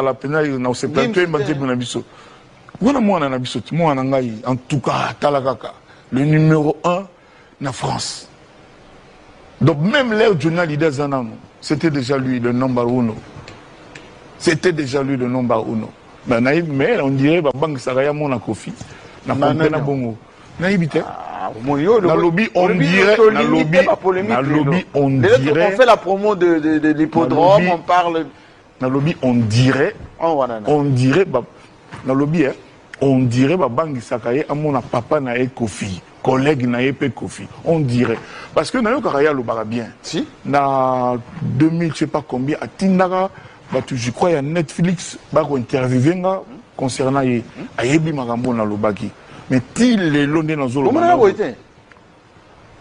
La pénale na septembre en tout cas talakaka le numéro 1 na France. Donc même l'air journal leader Zanano, c'était déjà lui le number 1. C'était déjà lui le number 1. Mais on dirait que Bang Saraya mon a Kofi na compena bongo. Na ibité. Na lobby on dirait na lobby on dirait on fait la promo de l'hippodrome, on parle dans le lobby, on dirait, dans le lobby, on dirait, Bangi Sakaye, à mon papa n'a Kofi, collègue n'a pas Kofi, on dirait. Parce que n'a eu Karaya le bara bien. Si. Dans 2000, je sais pas combien, à Tindara, je crois, il y a Netflix, qui interviewé concernant Ayebi Magambo dans le baki. Mais il est loin de nos autres. Comment on a été?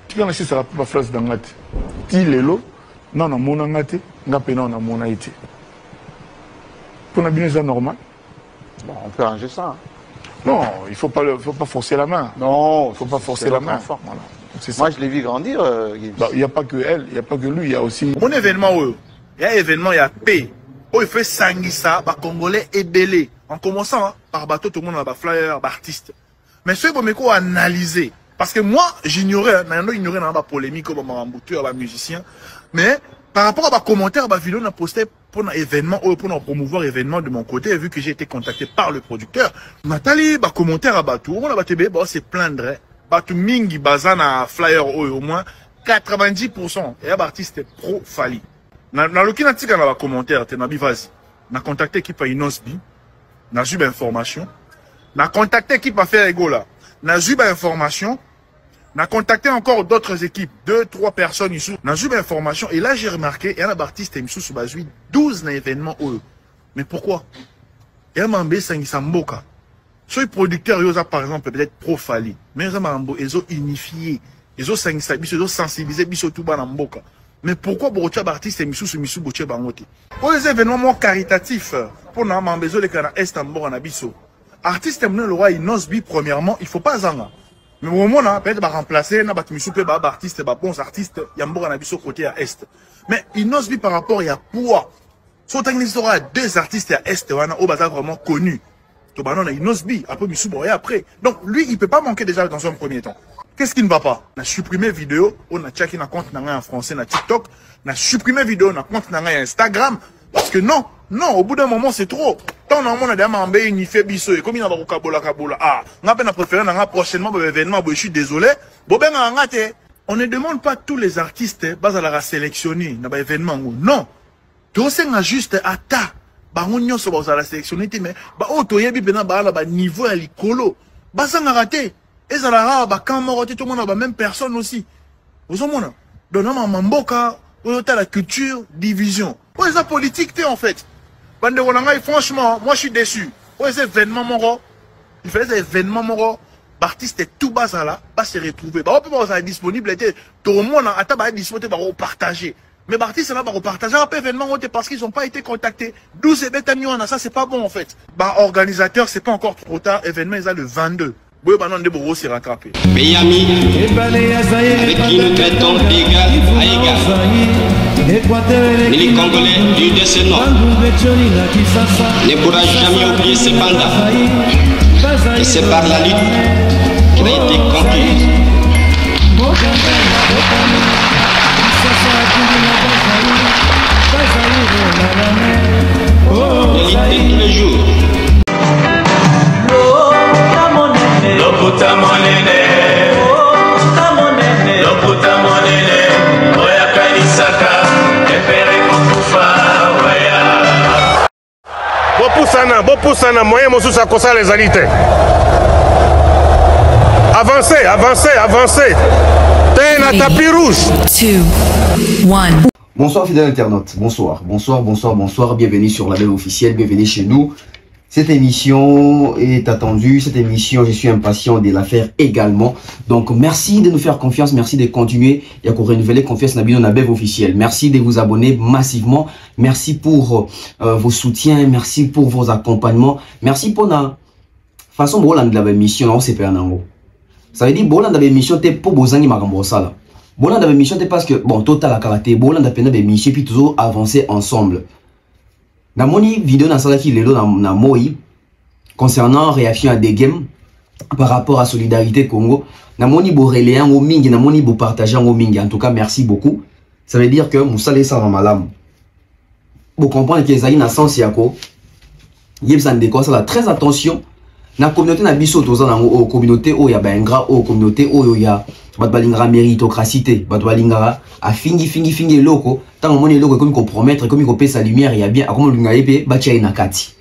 Tu connais ça, la phrase d'Angate. Il est loin, non, non, mon Angate, n'a pas non, mon Haïti. On a bien ça normal. Bon, on peut arranger ça. Hein. Non, il ne faut pas forcer la main. Non, il ne faut pas forcer la main. Voilà. Moi, je l'ai vu grandir. Il n'y a pas que elle, il n'y a pas que lui, il y a aussi. Mon événement, il y a événement, il y a paix. Il fait Sangisa, Congolais et Belé. En commençant par bateau, tout le monde a des flyers, des artistes. Mais ce qu'il faut analyser. Parce que moi, j'ignorais, j'ignorais dans la polémique, comme un musicien. Mais par rapport à ma commentaire, ma vidéo, on a posté pour un événement, pour promouvoir l'événement de mon côté, vu que j'ai été contacté par le producteur. Nathalie, bah, commentaire à Batou, on a battu, bah, c'est plaindre, Batou Mingi, Bazana, flyer, au moins 90%. Et un artiste pro Fali. Dans le cas de la commentaire, tu vas-y. On a contacté l'équipe à Inosbi, on a eu l'information. On a contacté l'équipe à faire Egola, on a eu l'information. On a contacté encore d'autres équipes, 2-3 personnes ici. On a eu l'information et là j'ai remarqué, il y a un artiste qui sur 12 événements. Mais pourquoi? Il y a un mambe Sangisamboka. Sur les producteurs, ils ont par exemple peut-être pro-Fali. Mais ils ont unifié. Ils ont sensibilisé, ils ont tout Mboka. Mais pourquoi beaucoup d'artistes sont sur Boché Bangote? Pour les événements caritatifs, pour nous, les gens qui sont est en Boka Biso. Artiste le roi Inosbi, premièrement, il ne faut pas en. Mais au moment peut-être remplacer na batmisoupe ba artiste ba bons artistes yamboka na biso côté à est. Mais Inosbi par rapport à poids. Son technique sera deux artistes à est wana au bazar vraiment connu. To banon na Inosbi après misoubo et après. Donc lui il peut pas manquer déjà dans un premier temps. Qu'est-ce qui ne va pas? On a supprimé vidéo, on a checké na compte en français na TikTok, on a supprimé vidéo na compte na Instagram parce que non, au bout d'un moment c'est trop. Tant on a demandé unifié biso et comme il y a beaucoup kabola ah on a bien préféré on a prochainement événement je suis désolé on ne demande pas tous les artistes bas à la sélectionner dans événement non tout c'est juste ata ba on nyonso ba la sélectionner mais ba auto yebi bena ba la ba niveau à likolo ba ça n'a raté et ça la ba quand moroté tout le monde ba même personne aussi vous en mona donnant mamboka on a la culture division ouais ça politique en fait. Franchement, moi je suis déçu. Ouais, ces événements moro, il fait des événements moro, l'artiste est tout bas là, pas se retrouver. Bah, on peut pas disponible, tout le monde a été disponible pour partager. Mais l'artiste là, pour partager un peu événement parce qu'ils n'ont pas été contactés. 12 événements, ça c'est pas bon en fait. Bah, organisateur, c'est pas encore trop tard, événement, ils ont le 22. Oui, bah non, des bourreaux s'est rattrapé. Miami, avec qui nous traitons d'égal à égal. Mais les Congolais du décenniement ne pourra jamais oublier ces bandas. Et c'est par la lutte qu'il a été conquis. De lutter tous les jours. Bopusana, moyen mosusu akosa les alités. Avancez, avancez, avancez. T'es un tapis rouge. 2, 1. Bonsoir fidèles internautes, bonsoir, bonsoir, bonsoir, bonsoir, bienvenue sur la web officielle, bienvenue chez nous. Cette émission est attendue, cette émission, je suis impatient de la faire également. Donc merci de nous faire confiance, merci de continuer et à renouveler confiance dans la web officielle. Merci de vous abonner massivement, merci pour vos soutiens, merci pour vos accompagnements, merci pour la façon dont vous avez émission, on s'est fait un angle. Ça veut dire que vous avez émission, c'est pour vous en ça. Bon, on a une mission parce que, bon, total à karaté, bon, on a des missions puis toujours avancer ensemble. Dans mon vidéo, dans celle qui est là, dans moi, concernant réaction à des games par rapport à Solidarité Congo, dans mon relayé en mingi, dans mon partager en mingi. En tout cas, merci beaucoup. Ça veut dire que vous savez ça dans ma lame. Vous comprenez que les amis dans sens yako, yeb ça décore ça très attention. Dans la communauté na biso toza dans la communauté où il y a ben gras, au communauté où il y a batbalingara méritocratie, batbalingara a fingi loko, tant que mon loko comme compromettre, comme il peut sa lumière, il y a bien, comme le ngaïpe, batia nakati.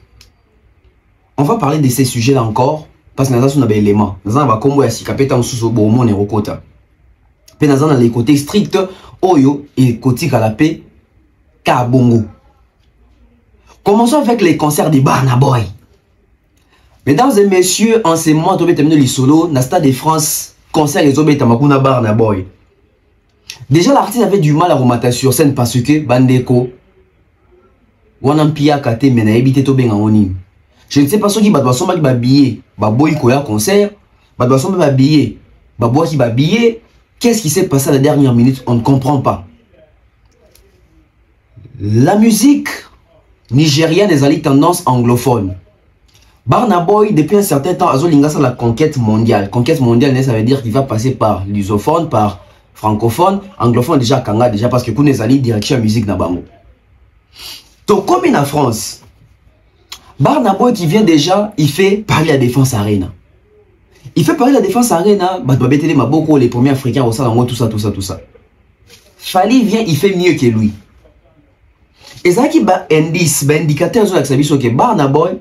On va parler de ces sujets-là encore, parce que nous avons des éléments. Nous avons comme si capeta en sous bon mon erokota. Puis nous avons les côtés stricts, oyo et côté kalapé, kabongo. Commençons avec les concerts de Burna Boy. Mesdames et messieurs, en ce mois, on va terminer le solo, dans le Stade de France. Concert les hommes Tamakuna Burna Boy. Déjà l'artiste avait du mal à remonter sur scène parce que Bandeko Wanampia Kate mena ebité to benga oni. Je ne sais pas ce qui va somba qui va billet, ba boy koya concert, ba somba ba billet, ba boy qui va billet. Qu'est-ce qui s'est passé à la dernière minute? On ne comprend pas. La musique nigérienne est allée tendance anglophone. Burna Boy, depuis un certain temps, Azolinga sur la conquête mondiale. Conquête mondiale, ça veut dire qu'il va passer par lusophone, par francophone, anglophone déjà, kanga déjà, parce que pour les alliés, direction musique nabango. Donc, comme en France, Burna Boy qui vient déjà, il fait Paris la Défense Arena. Il fait Paris la Défense Arena, les premiers Africains au sein, tout ça. Fali vient, il fait mieux que lui. Et ça qui va indicateur sur l'accès que Burna Boy,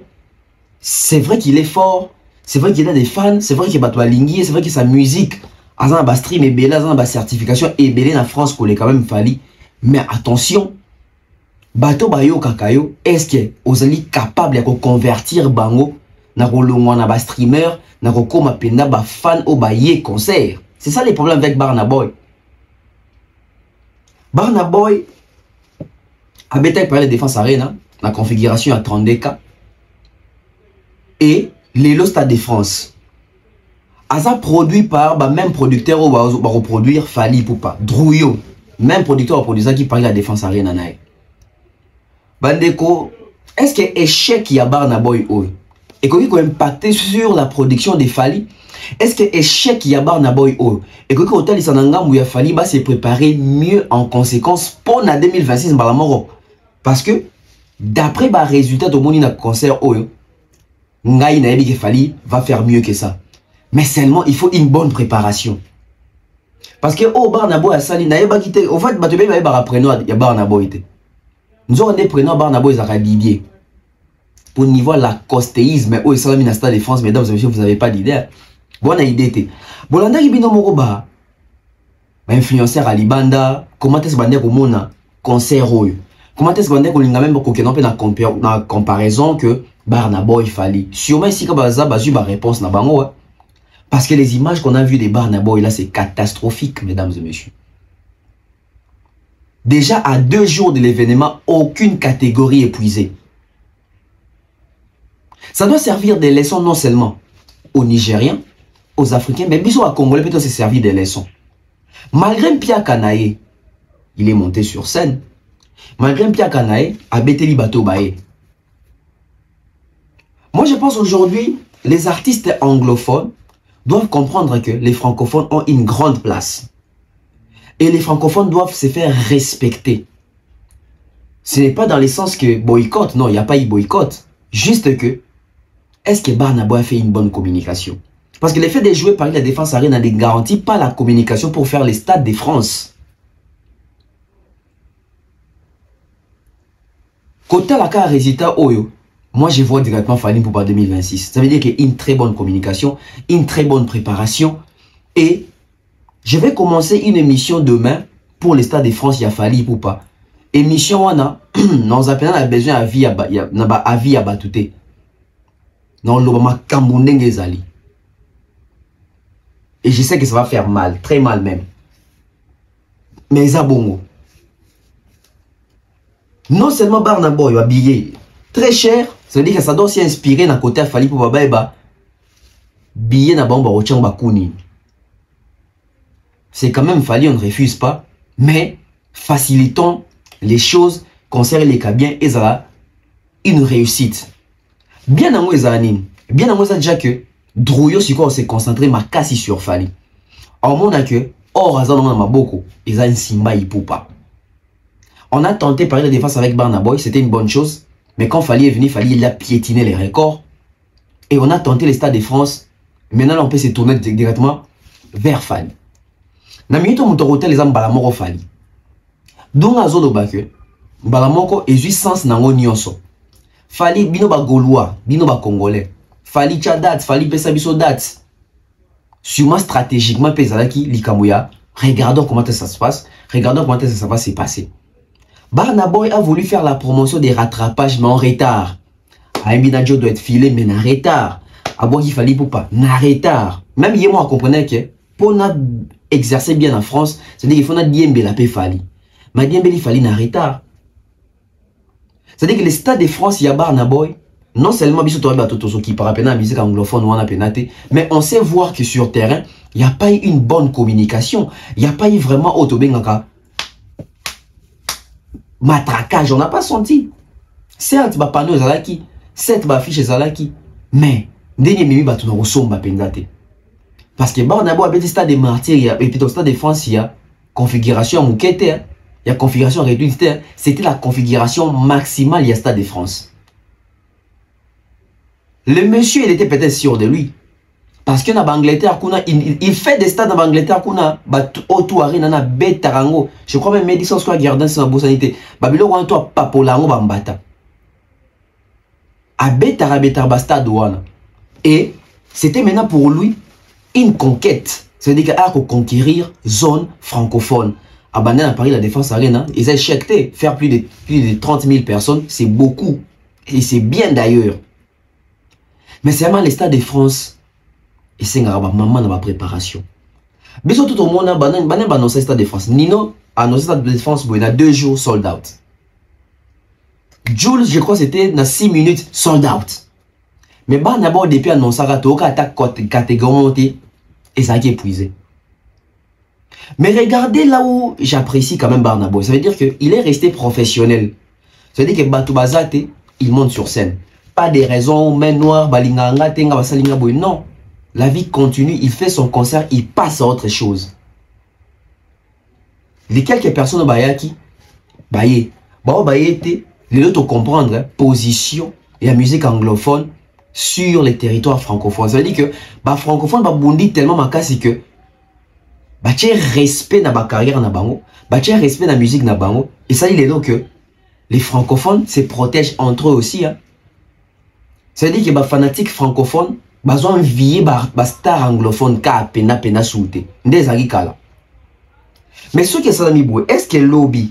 c'est vrai qu'il est fort, c'est vrai qu'il a des fans, c'est vrai qu'il va lingui, c'est vrai que sa musique, a stream est belle, a certification est belle en France qu'on est quand même fallu. Mais attention, bateau bayo kakayo, est-ce que vous êtes capable de convertir bango na rolongwa na ba streamer, na koma penda ba fan au baye concert? C'est ça les problèmes avec Burna Boy. Burna Boy a bêté par la Défense Arena, la configuration à 32K. Et les Stade de France. Asa produit par même producteur ou va reproduire Fali Poupa. Drouillot. Même producteur ou producteur qui parle de la Défense Arena. Bandeko, est-ce que échec y a Burna Boy et qu'il a impacté sur la production de Fali? Est-ce que échec y a Burna Boy et que hôtel Isananga où il a Fali va se préparer mieux en conséquence pour la 2026 parce que d'après les résultats de mon concert Ngai Naebi Kefali va faire mieux que ça. Mais seulement, il faut une bonne préparation. Parce que, Burna Boy a sali, Naeba Kite, au fait, Batubé va apprendre, il y a Burna Boy. Nous avons des prénoms Burna Boy à Didier. Pour le niveau de la costéisme, au Salam Stade de France, mesdames et messieurs, vous n'avez pas d'idée. Bonne idée. Bolanda Ibino Moroba, influenceur à Libanda, comment est-ce que vous avez un concert? Comment est-ce que vous avez une comparaison que Burna Boy Fali? Sûrement ici, quand vous avez une réponse, parce que les images qu'on a vues de Burna Boy là, c'est catastrophique, mesdames et messieurs. Déjà à 2 jours de l'événement, aucune catégorie épuisée. Ça doit servir des leçons non seulement aux Nigériens, aux Africains, mais bien aux Congolais, plutôt c'est servir des leçons. Malgré Mpia Kanaye, il est monté sur scène. Malgré Pia Kanae, a Beteli Bato Bae. Moi, je pense aujourd'hui, les artistes anglophones doivent comprendre que les francophones ont une grande place. Et les francophones doivent se faire respecter. Ce n'est pas dans le sens que boycott, non, il n'y a pas eu boycott. Juste que, est-ce que Burna Boy a fait une bonne communication? Parce que le fait de jouer par la Défense Arena ne garantit pas la communication pour faire les stades de France. Côté la cas résultat Oyo, moi je vois directement Fally Ipupa 2026. Ça veut dire qu'il y a une très bonne communication, une très bonne préparation. Et je vais commencer une émission demain pour les stades de France, il y a Fally Ipupa. Émission wana, nous avons besoin à vie à batouté. Non, l'obama kambundenge zali. Et je sais que ça va faire mal, très mal même. Mais ça bongo. Non seulement Burna Boy va billet très cher, ça veut dire que ça doit s'y inspirer dans côté Fally Ipupa ba billet na bamba ochang bakuni. C'est quand même Fally, on ne refuse pas, mais facilitons les choses concernant les cabiens et ça une réussite. Bien à moi bien à moi ça déjà que Drouyo si quoi on s'est concentré ma casse sur Fally. En mon que or azan on a beaucoup ils a un Simba Ipupa. On a tenté par la défense avec Burna Boy, c'était une bonne chose, mais quand Fally est venu, Fally il a piétiné les records et on a tenté les stades de France. Maintenant on peut se tourner directement vers Fally. Na minute on hotel les ambalamoko Fally. Donc azolo bake balamoko ezui sens nango nyonso. Fally bino ba Gaulois, bino ba Congolais. Fally tcha date, Fally pesa biso date. Sûrement stratégiquement pezalaki likamouya. Regardons comment ça se passe. Regardons comment ça va se passer. Burna Boy a voulu faire la promotion des rattrapages mais en retard. Aimbi doit être filé mais en retard. Aboki Fally Ipupa en retard. Même hier moi comprenais que pour exercer bien en France, c'est-à-dire qu'il faut diembe la paix Fally. Mais diembe li Fally en retard. C'est-à-dire que les stades de France, il y a Burna Boy. Non seulement qui par rapport à la musique anglophone ou en pénaté, mais on sait voir que sur terrain, il n'y a pas eu une bonne communication. Il n'y a pas eu vraiment autobengaka. Matraquage, on n'a pas senti. Certes, bah panneau zalaki, certes, bah fiche zalaki, mais dernier mimi bah tout somba pendate. Parce que Burna Boy a des stades de martyrs et puis au stade de France, il y a configuration moukete, il y a configuration réduite. C'était la configuration maximale, il y a stade de France. Le monsieur, il était peut-être sûr de lui. Parce que dans Angleterre, il fait des stades dans Angleterre, je crois même Madison Square Garden, c'est une bonne sanité. Babylon, on a papolango bambata. A Betara stade wana. Et c'était maintenant pour lui une conquête. C'est-à-dire qu'il a conquérir zone francophone. À Bandana, à Paris, la Défense Arena, ils ont éjecté. Faire plus de 30 000 personnes, c'est beaucoup. Et c'est bien d'ailleurs. Mais c'est vraiment les stades de France. Et c'est un maman dans ma préparation. Mais surtout tout le monde a annoncé le stade de France. Nino a annoncé le stade de France il y a 2 jours sold out. Jules, je crois c'était dans 6 minutes sold out. Mais Burna Boy depuis annoncé que attaque catégorie et ça a été épuisé. Mais regardez là où j'apprécie quand même Burna Boy. Ça veut dire qu'il est resté professionnel. Ça veut dire que Batou Bazate, il monte sur scène. Pas des raisons, main noire, balinganga, tenga, basalinga boy. Non. La vie continue, il fait son concert, il passe à autre chose. Les quelques personnes au Bayaki, Baye, les autres comprendre position et la musique anglophone sur les territoires francophones. Ça veut dire que bah francophone bah bondi tellement ma casse que bah tu respect dans ma carrière na bango, bah tu respect dans la musique na bango. Et ça il est donc que les francophones se protègent entre eux aussi. Hein. Ça veut dire que les fanatiques francophones ont envié les stars anglophones qui ont pena souté. Mais ce qui est ça, est-ce que le lobby,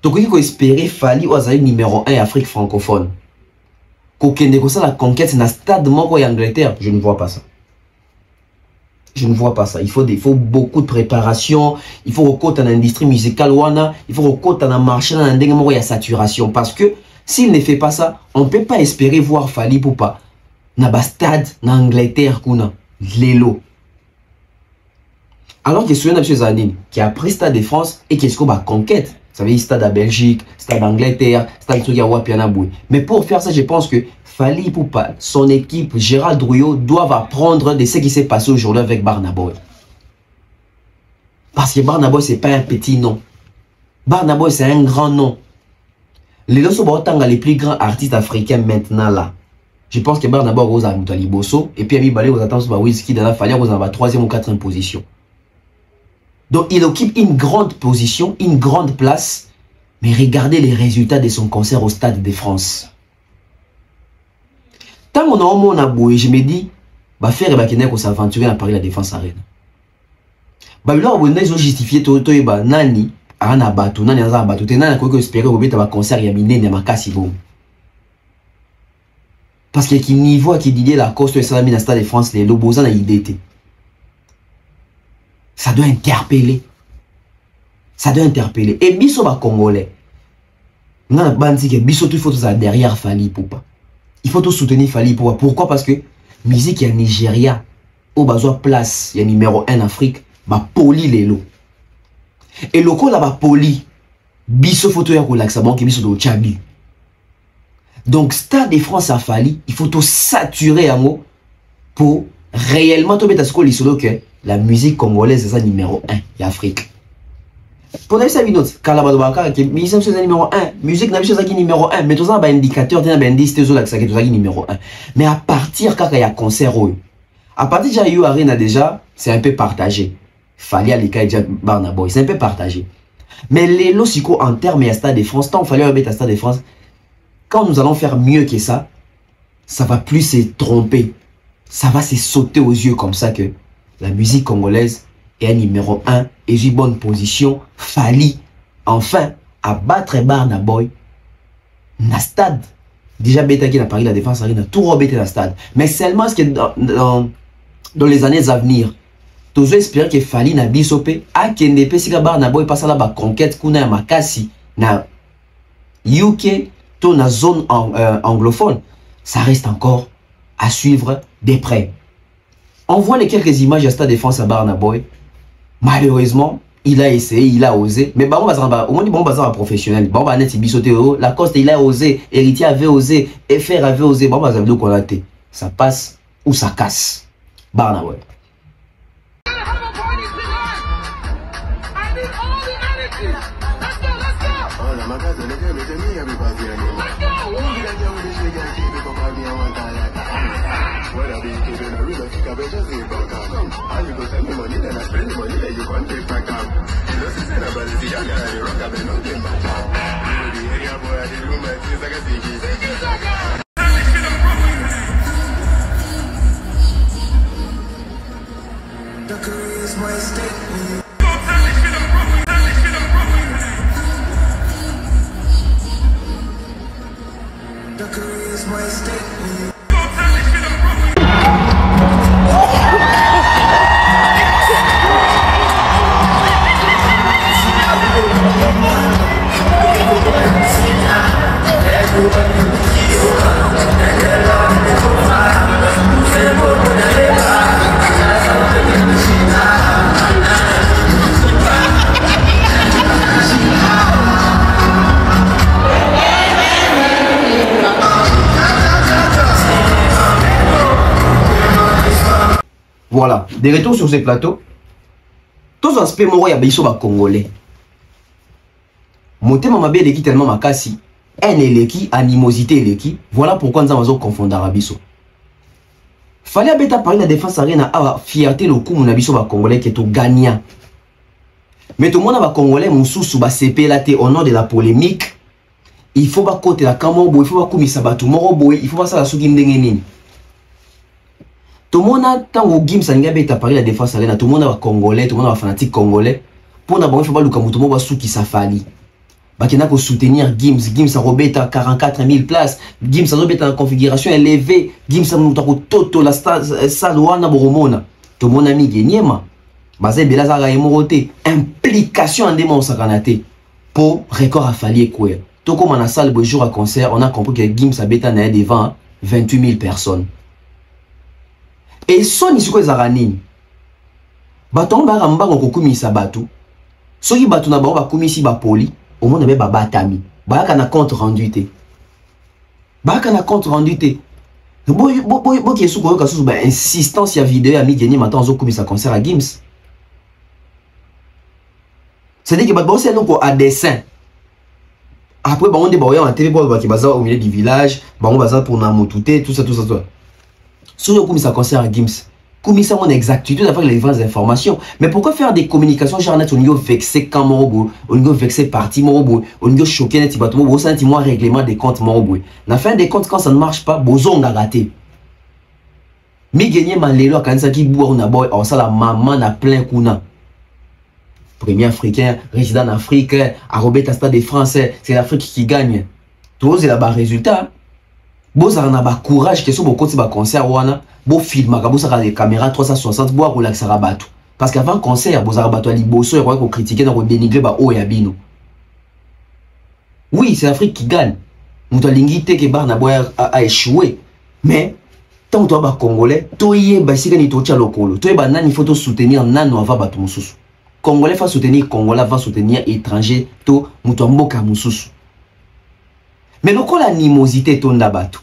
tu peux espérer Fally ou numéro 1 Afrique francophone? La conquête dans le stade de Angleterre, je ne vois pas ça. Je ne vois pas ça. Il faut beaucoup de préparation. Il faut recoudre dans l'industrie musicale. Il faut recoudre dans le marché. Dans la saturation. Parce que s'il ne fait pas ça, on ne peut pas espérer voir Fally Ipupa dans le stade en Angleterre. Lélo. Alors que c'est un M. Zanine qui a pris Stade de France et qui est une conquête. Ça veut dire stade à Belgique, stade d'Angleterre, stade de Wapianaboui. Mais pour faire ça, je pense que Fally Ipupa, son équipe, Gérald Drouillot, doivent apprendre de ce qui s'est passé aujourd'hui avec Burna Boy. Parce que Burna Boy, ce n'est pas un petit nom. Burna Boy, c'est un grand nom. Les plus grands artistes africains maintenant là. Je pense que Burna Boy rose à Moutali Bosso. Et puis Ami Balé vous attend sur Wizkid dans la Fally rose à la 3e ou 4e position. Donc il occupe une grande position, une grande place. Mais regardez les résultats de son concert au Stade de France. Tant qu'on a au monde à Boué, je me dis, bah faire et s'aventurer à Paris la Défense Arena. Bah là on a justifié tout bah nani ana batu nani aza batu te nani ko espérer au beta ba concert ya minene ya makasi bon. Parce que qui niveau qui Didier Lacoste et Salami na Stade de France les lobozan na idée. Ça doit interpeller. Ça doit interpeller. Et biso ba congolais. On a bandi que biso tout faut ça derrière Fally Ipupa. Il faut tout soutenir Fally Ipupa. Pourquoi? Parce que musique ya Nigeria au besoin place, il y a numéro 1 en Afrique, bah poli les lots. Et le coup là bas poli, biso photo ya relaxa bon qui biso do Tchabi. Donc Stade de France à Fally, il faut tout saturer un mot pour réellement tomber à ce qu'on dit que la musique congolaise c'est ça numéro 1 en Afrique. Pour dire ça vidéo, Kalabadobaka qui musique c'est numéro 1, musique n'a pas numéro 1, mais tout ça bah indicateur, t'as un indice t'es là que ça qui est numéro 1. Mais à partir quand il y a concert à partir de eu Arena déjà, c'est un peu partagé. Fally aller déjà Burna Boy, c'est un peu partagé. Mais les lossico en termes de Stade de France, tant Fally à Stade de France, quand nous allons faire mieux que ça, ça va plus se tromper. Ça va se sauter aux yeux comme ça que la musique congolaise est un numéro 1 et j'ai bonne position. Fally enfin à battre Burna Boy na stade. Déjà bêta qui n'a Paris la Défense Arena, tout rebêté la stade. Mais seulement ce que dans les années à venir, toujours espérer que Fally na bisopé a kendepe si Burna Boy passe là bas conquête kuna makasi na UK to na zone anglophone, ça reste encore à suivre de près. On voit les quelques images à Stade de France à Burna Boy. Malheureusement, il a essayé, il a osé, mais bon au moins bon bazar professionnel. Bon net bisoté Lacoste il a osé, Héritier avait osé, FR avait osé, bon bazar de quoi ça passe ou ça casse. Burna Boy. Voilà, des retours sur ces plateaux. Tous les aspects moraux, il y a des Congolais. Monté ma belle équipe tellement makasi. Un éléki, animosité éléki. Voilà pourquoi nous avons confondu Arabiso. Fallait bêta parler de la Défense Arena à fierté le coup mon abiso va Congolais qui est au gagnant. Mais tout le monde va Congolais mon sous ba CP là au nom de la polémique. Il faut pas côté la Kamombo, il faut pas commissaire Batou Morobo, il faut pas ça la souki ndengeni. Tout le monde a tant au game ça n'a pas parlé de la Défense Arena, tout le monde va Congolais, tout le monde va fanatique congolais. Pour d'abord il faut pas le Kamutumo va souki ça Fally. Bakina ko soutenir Gims a robeta 44 000 places, Gims a robeta en configuration élevée, Gims a moutako toto la salle wana boromona. Tout le monde a mis Genyema. Bazé Belazaga et Moroté, implication en démon sakanate pour record à Fally quoi. Tout comme on a salle le jour à concert, on a compris que Gims a bêta na devant 28 000 personnes. Et son isuko zarani. Baton ba ramba ko kumisa batu. Soki batu na ba kumisi ba poli. au monde be baba tami ba kana compte rendu té ba kana compte rendu té bo qui est sous ka sous ba insistance ya vidéo ya mi gagner maintenant zo comme ça concert à Gims. C'est-à-dire que ba c'est donc à dessin. Après on dit ba en télé ba qui baza au milieu du village, ba on baza pour na motouté tout ça. Sur comme ça concert à Gims. Comme ça, on a exactitude avec les vraies informations. Mais pourquoi faire des communications genre net au niveau vexé quand morobo, au niveau vexé parti morobo, au niveau choqué net bateau, au sein moi règlement des comptes morobo. La fin des comptes quand ça ne marche pas, bozon a raté. Mi gagné malelo quand ça qui boit on a boy, on ça la maman na plein kuna. Premier africain, résident en Afrique, à Robert Stade des Français, c'est l'Afrique qui gagne. Tout c'est là-bas résultat. Bon ça na ba courage que so bo côté ba concert wana bo film ka bo ça les caméras 360 bo relax rabatu parce qu'avant concert bo za rabatu ali bosso et ko critiquer na ko dénigrer ba o ya bino. Oui, c'est l'Afrique qui gagne. Muto lingité que bar na boya a échoué. Mais tant toi ba congolais, toyé ba sika ni to tia lokolo. Toyé ba nani faut to soutenir nano ava ba to mususu. Congolais va soutenir congolais va soutenir étranger to muto mboka mususu. Mais le la animosité est ton batu.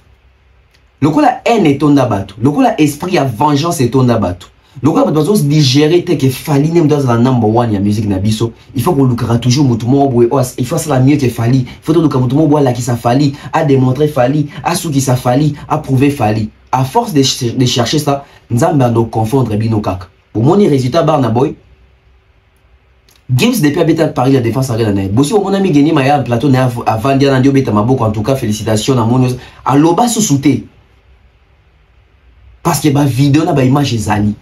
Le la haine est ton batu. Le la esprit à vengeance est ton batu. Le la besoin de digérer tel que Fali n'est dans la number one ya musique nabiso. Il faut qu'on le toujours mutumo boy. Il faut ça la mieux que Fali. Il faut que le mutumo boy là qui ça Fali, à démontrer Fali, à sous qui ça Fali, à prouver Fali. À force de chercher ça, nous allons confondre bino kak. Pour mon résultat barna boy. Gims depuis Abeta Paris la défense arrête l'année. Bossi mon ami gagné Maya plateau avant dire Nandio Beta Maboko en tout cas félicitations à mon à l'oba sous-souté. Parce que ba vidéo na ba image ezali.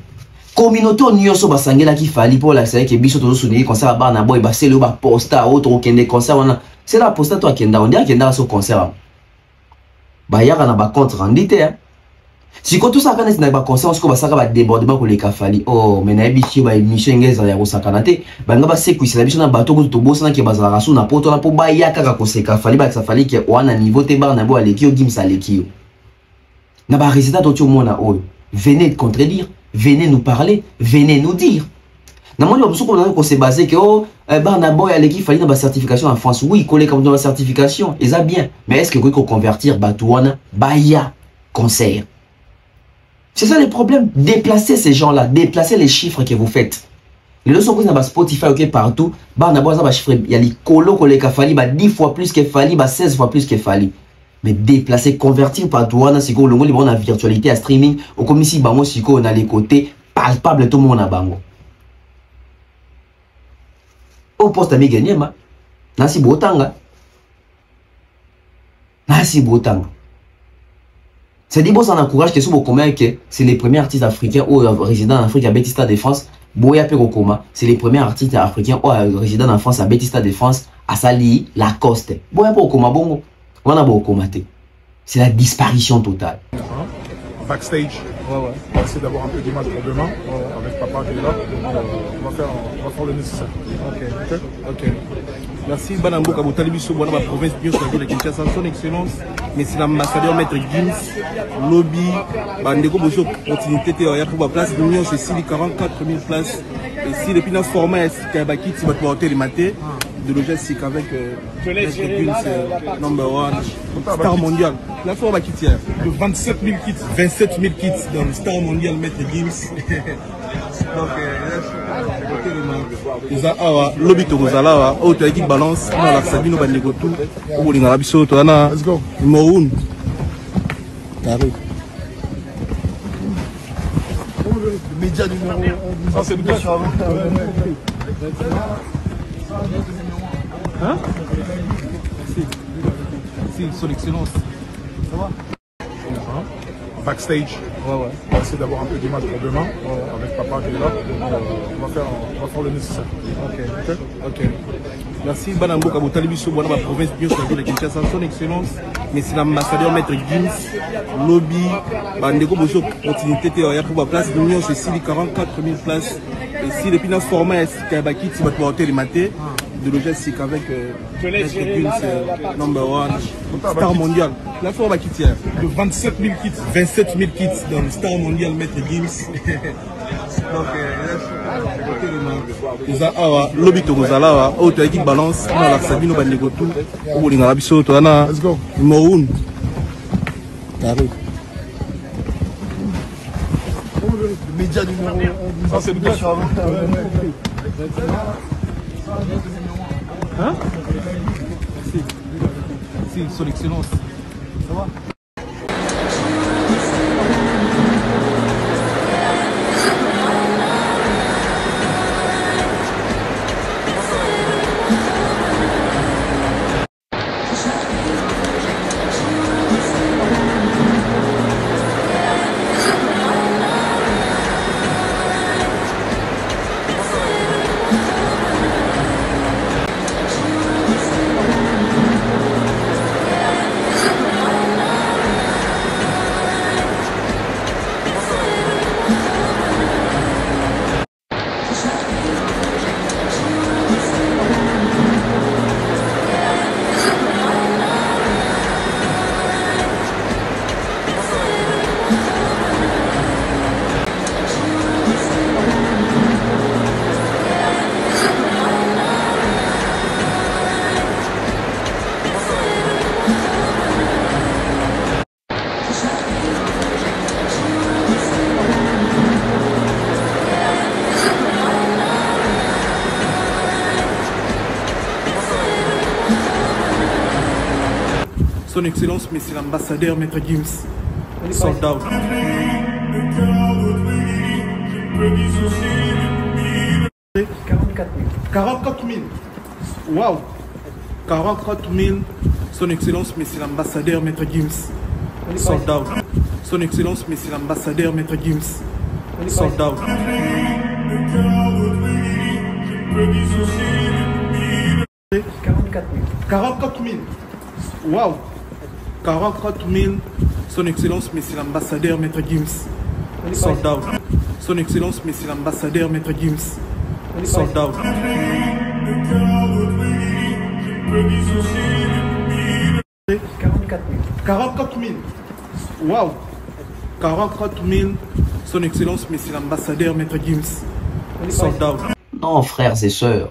Communauté nyonso ba sangela ki fali pour la c'est que biso to soutenir concert ba na boy ba c'est le ba posta autre okende concert wana. C'est la posta toi kenda on dit kenda so concert. Ba yaka na ba compte rendu hein. Si quand tout ça quand est pas conscience qu'on va ça va débordement pour les cafali oh mais na bichi ba émission ngeza ya kosakanate ba ngaba se kuisa biso na bato ko to bosa na ke bazala rasu na poto na po ba yaka ka koseka fali ba safali ke wana niveau te bar na bo aleki o Gims aleki o na ba résultat to tu mona o venez contredire venez nous parler venez nous dire na moni obuso ko se baser que oh bar na boy aleki fali na ba certification en France oui collé comme dans la certification et ça bien mais est-ce que ko convertir bato wana ba ya concert. C'est ça le problème. Déplacez ces gens-là. Déplacez les chiffres que vous faites. Les leçons que vous avez Spotify, ok, partout. Bah, on a chiffre. Il y a les colos que les Fali, 10 fois plus que Fali, 16 fois plus que Fali. Mais déplacer, convertir par toi, on a si on a la virtualité à streaming. Ou comme ici, bah, moi, si on a les côtés palpables, tout le monde a bango. Au poste à gagné, ma. Nasi Botanga. Nasi Botanga. C'est-à-dire que ça encourage que c'est les premiers artistes africains ou résidents en Afrique à Betista de France. Boya Perokoma, c'est les premiers artistes africains ou résidents en France à Betista de France à Sali Lacoste. Boya Perokoma bongo, on a Bokomate. C'est la disparition totale. Backstage, on va essayer d'avoir un peu d'image pour demain avec papa qui est là. On va faire le nécessaire. Ok. Merci Banambo Kabotali Bisso, bon ma province bien sur la ville de Kinshasa, son excellence. Mais c'est l'ambassadeur maître Gims, lobby, Bandeko Bosso, continuité théorique pour la place de l'Union, c'est 44 000 places. Et si depuis notre format, Kabaki, tu vas pouvoir les mater. De logistique avec Gims, number one, star mondial. La fois, on va quitter. De 27 000 kits. 27 000 kits dans le star mondial maître Gims. Donc, lobby to Rosala, autre équipe balance, on a la Sabino Bandegotou, ou l'Inarabiso, on a Moroun. Média numéro 1. Ça, c'est le gars. Hein? Merci, son excellence. Ça va? Backstage, on va essayer d'avoir un peu d'image pour demain avec papa qui est là. On va faire le nécessaire. Ok. Merci Banambo Kabotali Bisso, bon ma province bien sur la ville de Kinshasa, son excellence. Mais c'est l'ambassadeur maître Gims, lobby, Bandeko Bosso, continuité théorique pour la place de l'Union, c'est 44 000 places. Et si depuis notre format, Kabaki, tu vas pouvoir les mater. De logistique avec Gims, number one, star mondial. La fois on va quitter. De 27 000 kits. 27 000 kits dans le star mondial maître Gims. awa lobi tokozala awa oyo toyaki balance na lakisa bino bandeko tu okolingaka biso toana moun média numéro 1. Ça c'est le gars. Hein? Si, son excellence. Ça va? Son Excellence, Monsieur l'ambassadeur, Maître Gims, soldat. 44 000. Waouh. 44 000. Son Excellence, Monsieur l'ambassadeur, Maître Gims, soldat. Son Excellence, Monsieur l'ambassadeur, Maître Gims, soldat. 44 000. Waouh. 44 000. Son Excellence, Monsieur l'ambassadeur, Maître Gims, soldat. Son Excellence, Monsieur l'ambassadeur, Maître Gims, soldat. 44 000. Waouh. 44 000. Son Excellence, Monsieur l'ambassadeur, Maître Gims, soldat. Non, frères et sœurs.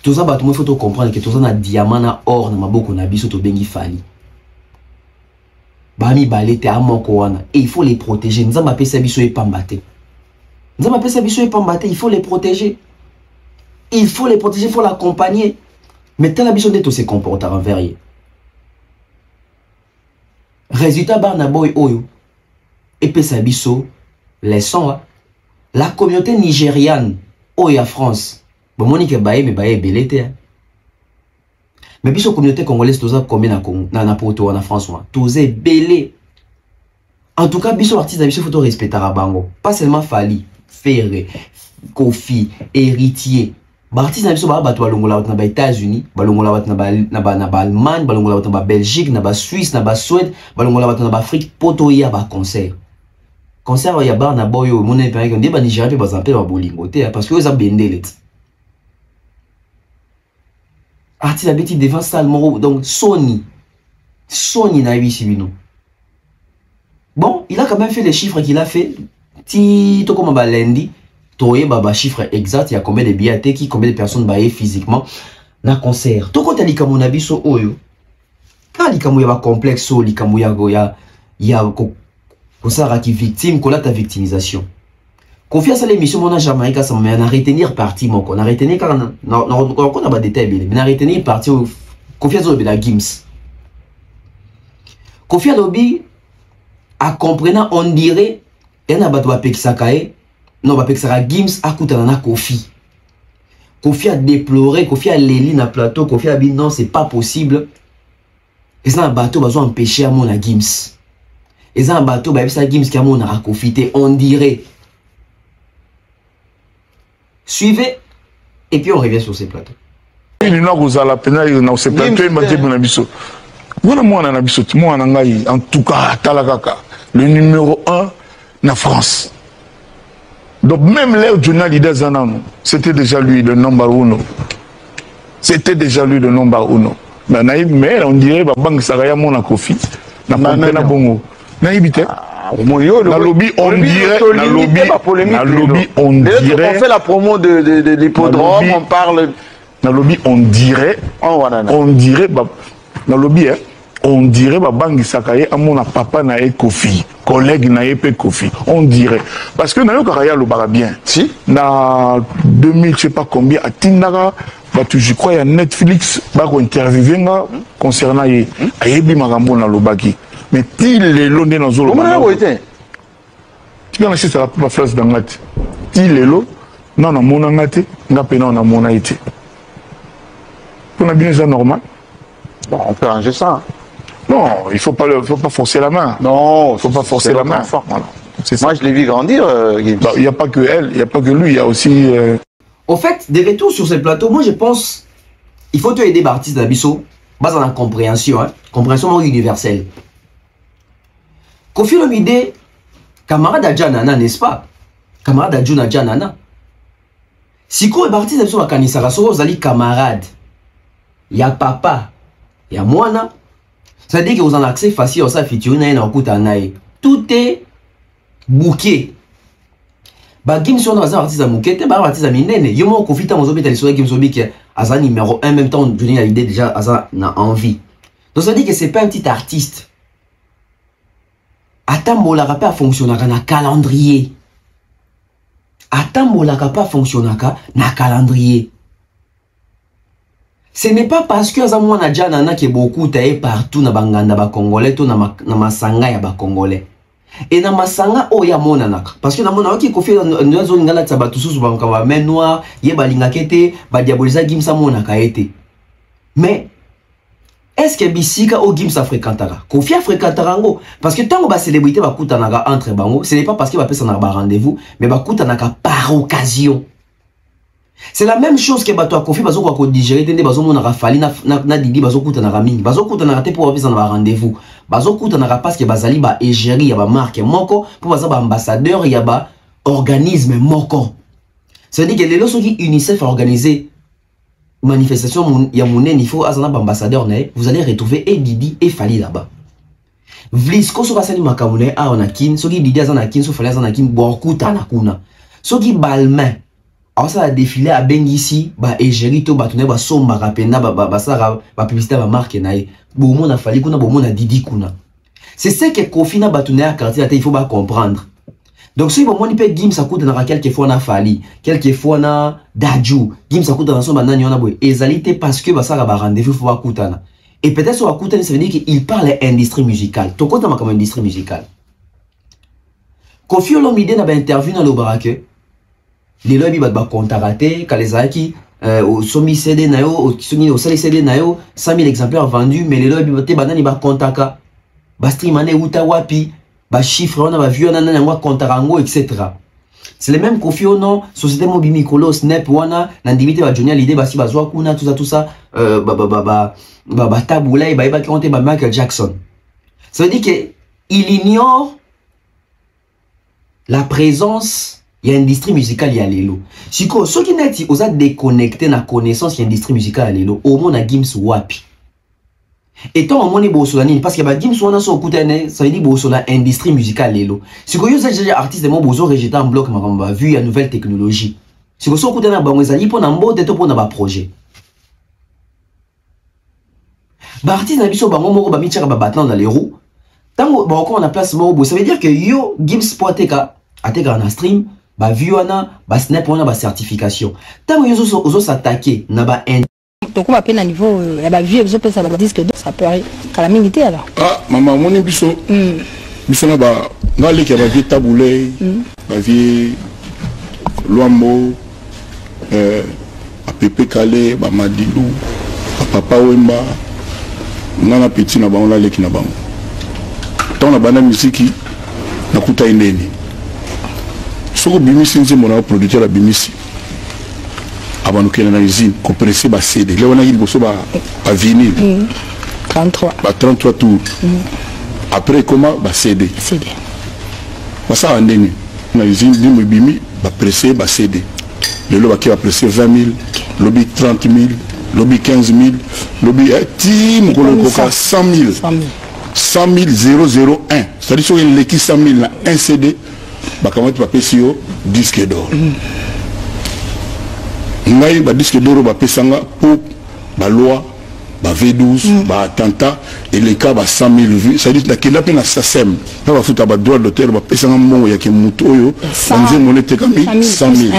Tout ça, il faut comprendre que tout ça, na diamant, na or, na maboko, na biso, to bengi fali. Bami balete à mon koana. Et il faut les protéger. Nous avons appelé ça biso et pambate. Nous avons appelé ça biso et pambate. Il faut les protéger. Il faut les protéger, il faut l'accompagner. Mais tel biso d'être se comporter envers eux. Résultat, barna boy oyo. Et puis ça biso, laissons la communauté nigériane, oya France. Bon, Monique Baye, mais Baye belete. Mais puis la communauté congolaise, tout ça, combien na poto en France, tout ça belé. En tout cas, biso artiste, biso faut respecter à Bango. Pas seulement Fali, Ferré, Kofi, Héritier. Artiste, biso ba bato balongola na ba États-Unis, balongola na ba Allemagne, balongola na ba Belgique, na ba Suisse, na ba Suède, balongola na ba Afrique, poto ya ba concert. Concert ya ba na boyo, mon pays on dit ba Nigeria pe ba zampé ba bolingo te parce que ça bendele. Artiste a bêti devant Salmoro, donc Sony n'a eu ici. Bon, il a quand même fait les chiffres qu'il a fait. Si tu comme lundi, tu as chiffre exact, il y a combien de billets, combien de personnes baillées physiquement dans le concert. Tu as dit que mon avis sur Oyo. Quand il y a un complexe, il y a qui victime, qu'on a ta victimisation. Confiance à l'émission, mon Jamaïque, ça m'a retenir partie, mon on a retenu car on a pas détaillé, mais on a retenu partie confiance au la Gims. Confiance au à comprendre, on dirait, et on a battu à Pexakae, non, à Pexaka Gims, à Koutanana Kofi. Kofi a déploré, Kofi a l'éli na plateau, Kofi a dit non, c'est pas possible. Et ça, un bateau, va empêcher à mon à Gims. Et ça, un bateau, va Gims qui a mon à Kofi, on dirait. Suivez et puis on revient sur ces plateaux. En tout cas, Talakaka, le numéro 1 en France. Donc même l'air journaliste c'était déjà lui le number 1. C'était déjà lui le number 1. Mais on dirait que Bang Saraya mon Kofi n'a pas bongo. La lobby, on dirait. La lobby, on dirait. On fait la promo de l'hippodrome, on parle. La lobby, on dirait. On dirait. La lobby, on dirait Bangi Sakaye à mon papa na Kofi, collègue na Kofi. On dirait. Parce que Nayo Karaya le bara bien. Si. Na 2000, je sais pas combien, à Tindara, je crois, il y a Netflix, qui interviewé concernant Ayebi Magambo na Lobaki. Mais il est l'eau dans le zolo. Comment été? Tu as ça la place dans la il est l'eau. Non, non, mon angate, n'a pas non, mon été. Pour la bien, c'est normal. Bon, on peut ranger ça. Non, il ne faut pas forcer la main. Non, il ne faut pas forcer la main. Voilà. Moi, je l'ai vu grandir. Il n'y a pas que elle, il n'y a pas que lui, il y a aussi. Au fait, des retours sur ce plateau, moi je pense il faut te aider l'artiste d'Abisso, basé dans la compréhension, hein, compréhension universelle. Kofi Olomide, camarade Adjanana, n'est-ce pas? Camarade Adjanana. Si vous êtes artiste d'Abisso, vous allez camarade. Il y a papa, il y a moi. Ça veut dire que vous en avez accès facile, ça fait tout est bouquet. Ba Gims on a artiste à Moukete, ba artiste à Minene. Yo mo Kofi Mozo beta l'histoire Gims Obi qui a numéro 1 même temps donner l'idée déjà à na envie. Donc ça dit que c'est pas un petit artiste. Attends la pas fonctionner na calendrier. Attends la pas fonctionner na calendrier. Ce n'est pas parce que Azamou na Djanana qui est beaucoup taillé partout na banganda ba congolais to na masanga ya ba congolais. Et na masanga o ya monanaka parce que na mona ki Kofi na zone ngala tsa batusu ba nkawa main noire ye balinga kete ba diaboliser Gimsa monaka été. Mais est-ce que bisika o Gimsa fréquentara Kofi fréquentara ngo parce que tant ba célébrité ba kutanaka entre bango ce n'est pas parce que ba pesa na ba rendez-vous mais ba kutanaka par occasion. C'est la même chose que bato a Kofi bazo ko digérer tende bazo mona rafali na didi bazo kutanaka mingi bazo kutanaka te pour pesa na ba rendez-vous. Bazo kutanaka parce que bazali ba égérie ya ba marque moko pour baza ba ambassadeur ya ba organisme moko. Ça veut dire que les lois qui UNICEF a organisé manifestation ya mounen il faut azana ba ambassadeur na vous allez retrouver et Didi et Fali là-bas. Vlisco so basali makamune a onakin so ki Didi azana kin so Fali azana kin bo kutana kuna. So ki balmain alors ça a défilé à Bengisi ba égérie to batune ba somba rapenda ba sara ba publicité ba marque nae bomo na Fali kuna bomo na Didi kuna. C'est ce que Kofi na batune à quartier il faut pas comprendre. Donc si bomo ni pe Gims ça coûte na quelques fois na Fali, quelques fois na Dadju, Gims ça coûte na somba nani ona boy ezalité parce que ba sara ba rendez-vous faut pas coûtana. Et peut-être sur coûtana ça veut dire qu'il parle industrie musicale. To compte comme industrie musicale. Kofi Olomide na ba interview na le barake les lobbies ba contacté quand les aki au somi CD nayo au sali CD nayo 100 000 exemplaires vendus mais les lobbies te banani ba contaka ba streamane uta wapi ba chiffre on a ba vu na ngwa kontarango etc. C'est le même Kofi non société mobile micro snap wana na ndimite ba Johnny l'idée ba si bazwa kuna tout ça ba tabula et ba compter ba Michael Jackson. Ça veut dire que il ignore la présence il y a une industrie musicale il y a l'élo. Si ceux qui n'est pas déconnecté na connaissance il y a une industrie musicale à l'élo au moins na Gims wapi. Et tant au moins bo solani parce que ba Gims wana so kutane ça veut dire bo sola industrie musicale l'élo. Si ko yo déjà artiste de mo bozo rejeter en bloc ma vu il y a nouvelle technologie. Si ko so kutana ba ngezali pona mbote to pona ba projet. Ba artiste na biso bango moko ba mitchaka ba battant dans les roues. Tango ba ko on a place mo bo ça veut dire que yo Gims poteka ateka na stream ba viwana ba snap wana ba certification tango yozo ozo s'attaquer na ba donc on va peine à niveau ya ba vie besoin pesa ba disque ça peut kala mingi te alors ah maman mon biso biso na ba ngale ki ba vie taboulé ba vie Luambo a Pepe Kale ba Madilou Papa Wemba nana petit na ba on la leki na ba tant na bana musique na kuta ineni soko bimisi nze mona producteur la bimisi avant que na usine compressé ba CD le wana liboso ba vinyle 33 ba 33 tours après comment ba CD ba ça andeni na usine limu bimi ba pressé ba CD le lo ba ki ba pressé 20 000 lobby 30 000 lobby 15 000 lobby team ko 100 000 100 001. C'est-à-dire que l'équipe 100 000 un CD, comment tu peux payer disque d'or. Ngai ba disque d'or ba pesanga pour ba loi ba V12 ba attentat et les cas ba 100 000 vues. C'est-à-dire que la peine à SACEM pas ba fouta ba droit d'auteur ba pesanga mbongo ya ke muto oyo banze monete kami 100 000.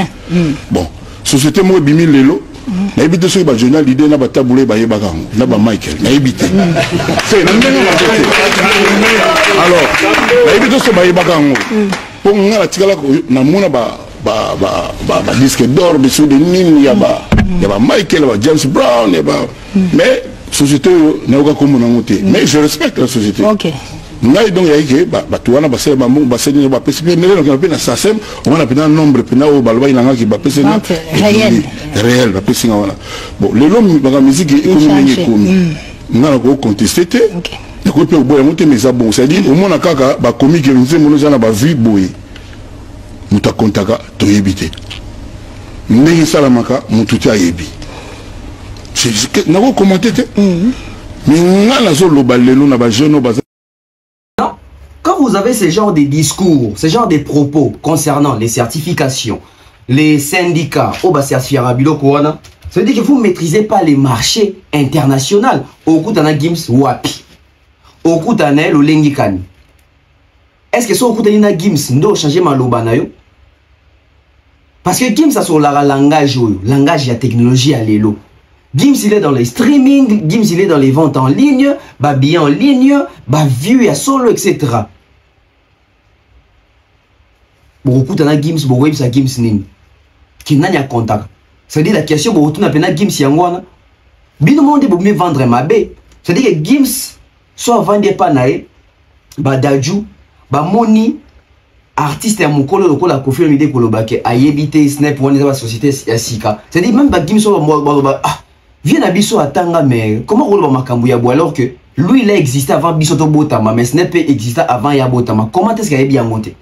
Bon, société mo bimi lelo na ebite so ba journal l'idée na ba tabouler ba yeba kango na ba Michael na ebite c'est na ndenge na tete alors na ebite so ba yeba kango pour ngala tikala na mona ba disque d'or dessous de nini ya ba Michael ba James Brown ya ba mais société na oka comme na ngote mais je respecte la société. OK. Ngai donc ya ike ba tuana ba sema mo ba senya ba pesi ne le ko na SACEM on a pena nombre pena o ba na ngaki ba pesi na réel ba pesi ngana bon le long ba musique économique comme ngana ko contester OK na ko pe boya mote mais ça bon c'est dire au moins kaka ba comique nze mono jana ba vie boy muta kontaka to yebite ndenge salamaka mututi ayebi c'est na ko commenter te mais ngana zo lo balelo na ba jeune ba. Quand vous avez ce genre de discours, ce genre de propos concernant les certifications, les syndicats, ça veut dire que vous ne maîtrisez pas les marchés internationaux. Au coup d'ana Gims Wapi. Au coup d'ana Lolengikani. Est-ce que ce au coup d'ana Gims ndo changer ma lobanayo? Parce que Gims a sur le langage de technologie à l'élo. Gims il est dans les streaming, Gims il est dans les ventes en ligne, bah billets en ligne, bah view à solo, etc. Beaucoup de Gims, beaucoup de Gims nini, qui n'a pas contact. C'est-à-dire la question beaucoup de gens Gims yangwana, bien au monde pour mieux vendre ma baie. C'est-à-dire que Gims soit vendre pas nae, bah daju, bah moni, artiste à mon colo la Koffi Olomide kolobake, ayebite snap one de la société sika. C'est-à-dire même bah Gims soit ah viens à Bisso à Tanga, mais comment on va makambu yabo alors que lui il a existé avant Bisso to Botama, mais Snap existait avant Yabotama. Comment est-ce qu'il a bien monté?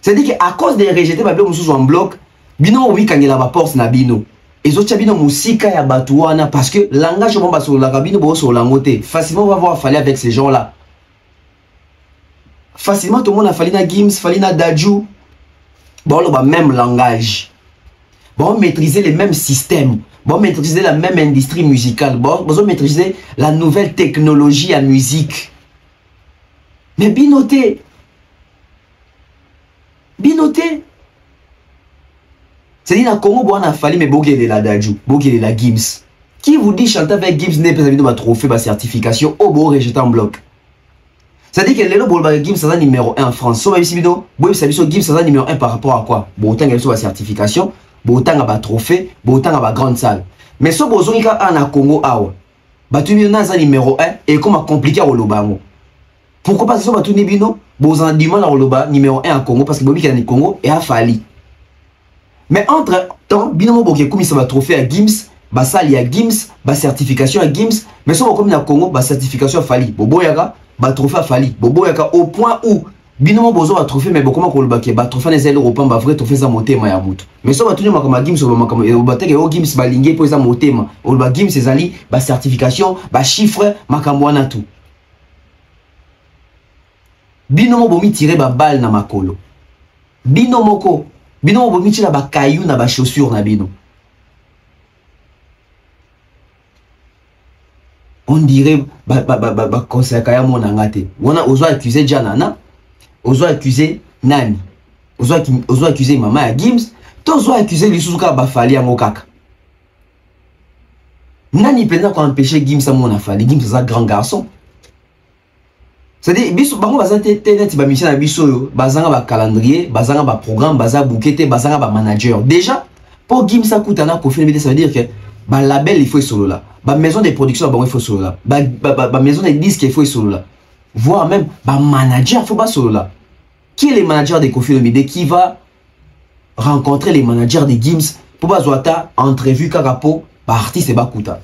C'est-à-dire qu'à cause des rejetés, bah bien sous en bloc, bino oui quand il a ba porte na bino. Et autres bino musika ya batuana parce que langage on va sur la cabine bo sur la montée. Facilement on va voir fallu avec ces gens-là. Facilement tout le monde a fallu na Gims, fallu na Daju. Bon le même langage. Bon maîtriser les mêmes systèmes. Bon maîtriser la même industrie musicale, bon maîtriser la nouvelle technologie à musique. Mais binoté. C'est-à-dire, dans Congo, on a fallu, mais beaucoup de la Daju, beaucoup de la Gims. Qui vous dit chanter avec Gims n'est pas un trophée, ma certification, au beau rejeté en bloc. C'est-à-dire que le Gims, c'est numéro 1 en France. Si vous avez Gims, c'est numéro 1 par rapport à quoi? Bon, autant qu'il y a la certification, bon, autant qu'il y a trophée, bon, autant qu'il y a grande salle. Mais si vous avez un Congo, tu as numéro 1 et comment compliqué au Lobango. Pourquoi pas si vous avez bino, vous avez du mal à Loba, numéro 1 en Congo, parce que vous avez Congo et à Fali. Mais entre temps, bino comme ça va trophée à Gims, bah ça il y a Gims, bah certification à Gims, mais si vous comme dans Congo, bah certification à Fali. Bobo yaka, bah trophée à Fali. Bobo yaka au point où bino bozo a trophée mais comment qu'on le baké, bah trophée les européens, bah vrai trophée ça monter ma yamutu. Mais si vous avez comme Gims ou comme bateke au Gims bah lingé pour ça monter ma, ou bah Gims c'est ali, bah certification, bah chiffre, makamwana tout. Binomo bomi tirer ba balle na makolo. Binomoko. Binomo bomi tirer ba caillou na ba chaussure na bino. On dirait ba conseil kaya mon ngate. Wana ozo accuser Janana, ozo accuser Nani. Ozo accuser mama ya Gims, tozo accuser lisusuka ba fali ya ngokaka. Nani pena ko empêcher Gims à mon afali. Gims c'est un grand garçon. C'est-à-dire, biso bango baza net ba mission na biso yo, bazanga ba calendrier, bazanga ba programme, baza bouquet, bazanga ba manager. Déjà, pour Gims akutana Koffi Olomide, ça veut dire que ba label il faut solo là, ba maison de production il faut solo là, ba maison de disques il faut solo là. Voire même ba manager faut pas solo là. Qui est le manager de Koffi Olomide qui va rencontrer les managers de Gims pour bazwata entrevue kakapo ba artiste ba kuta.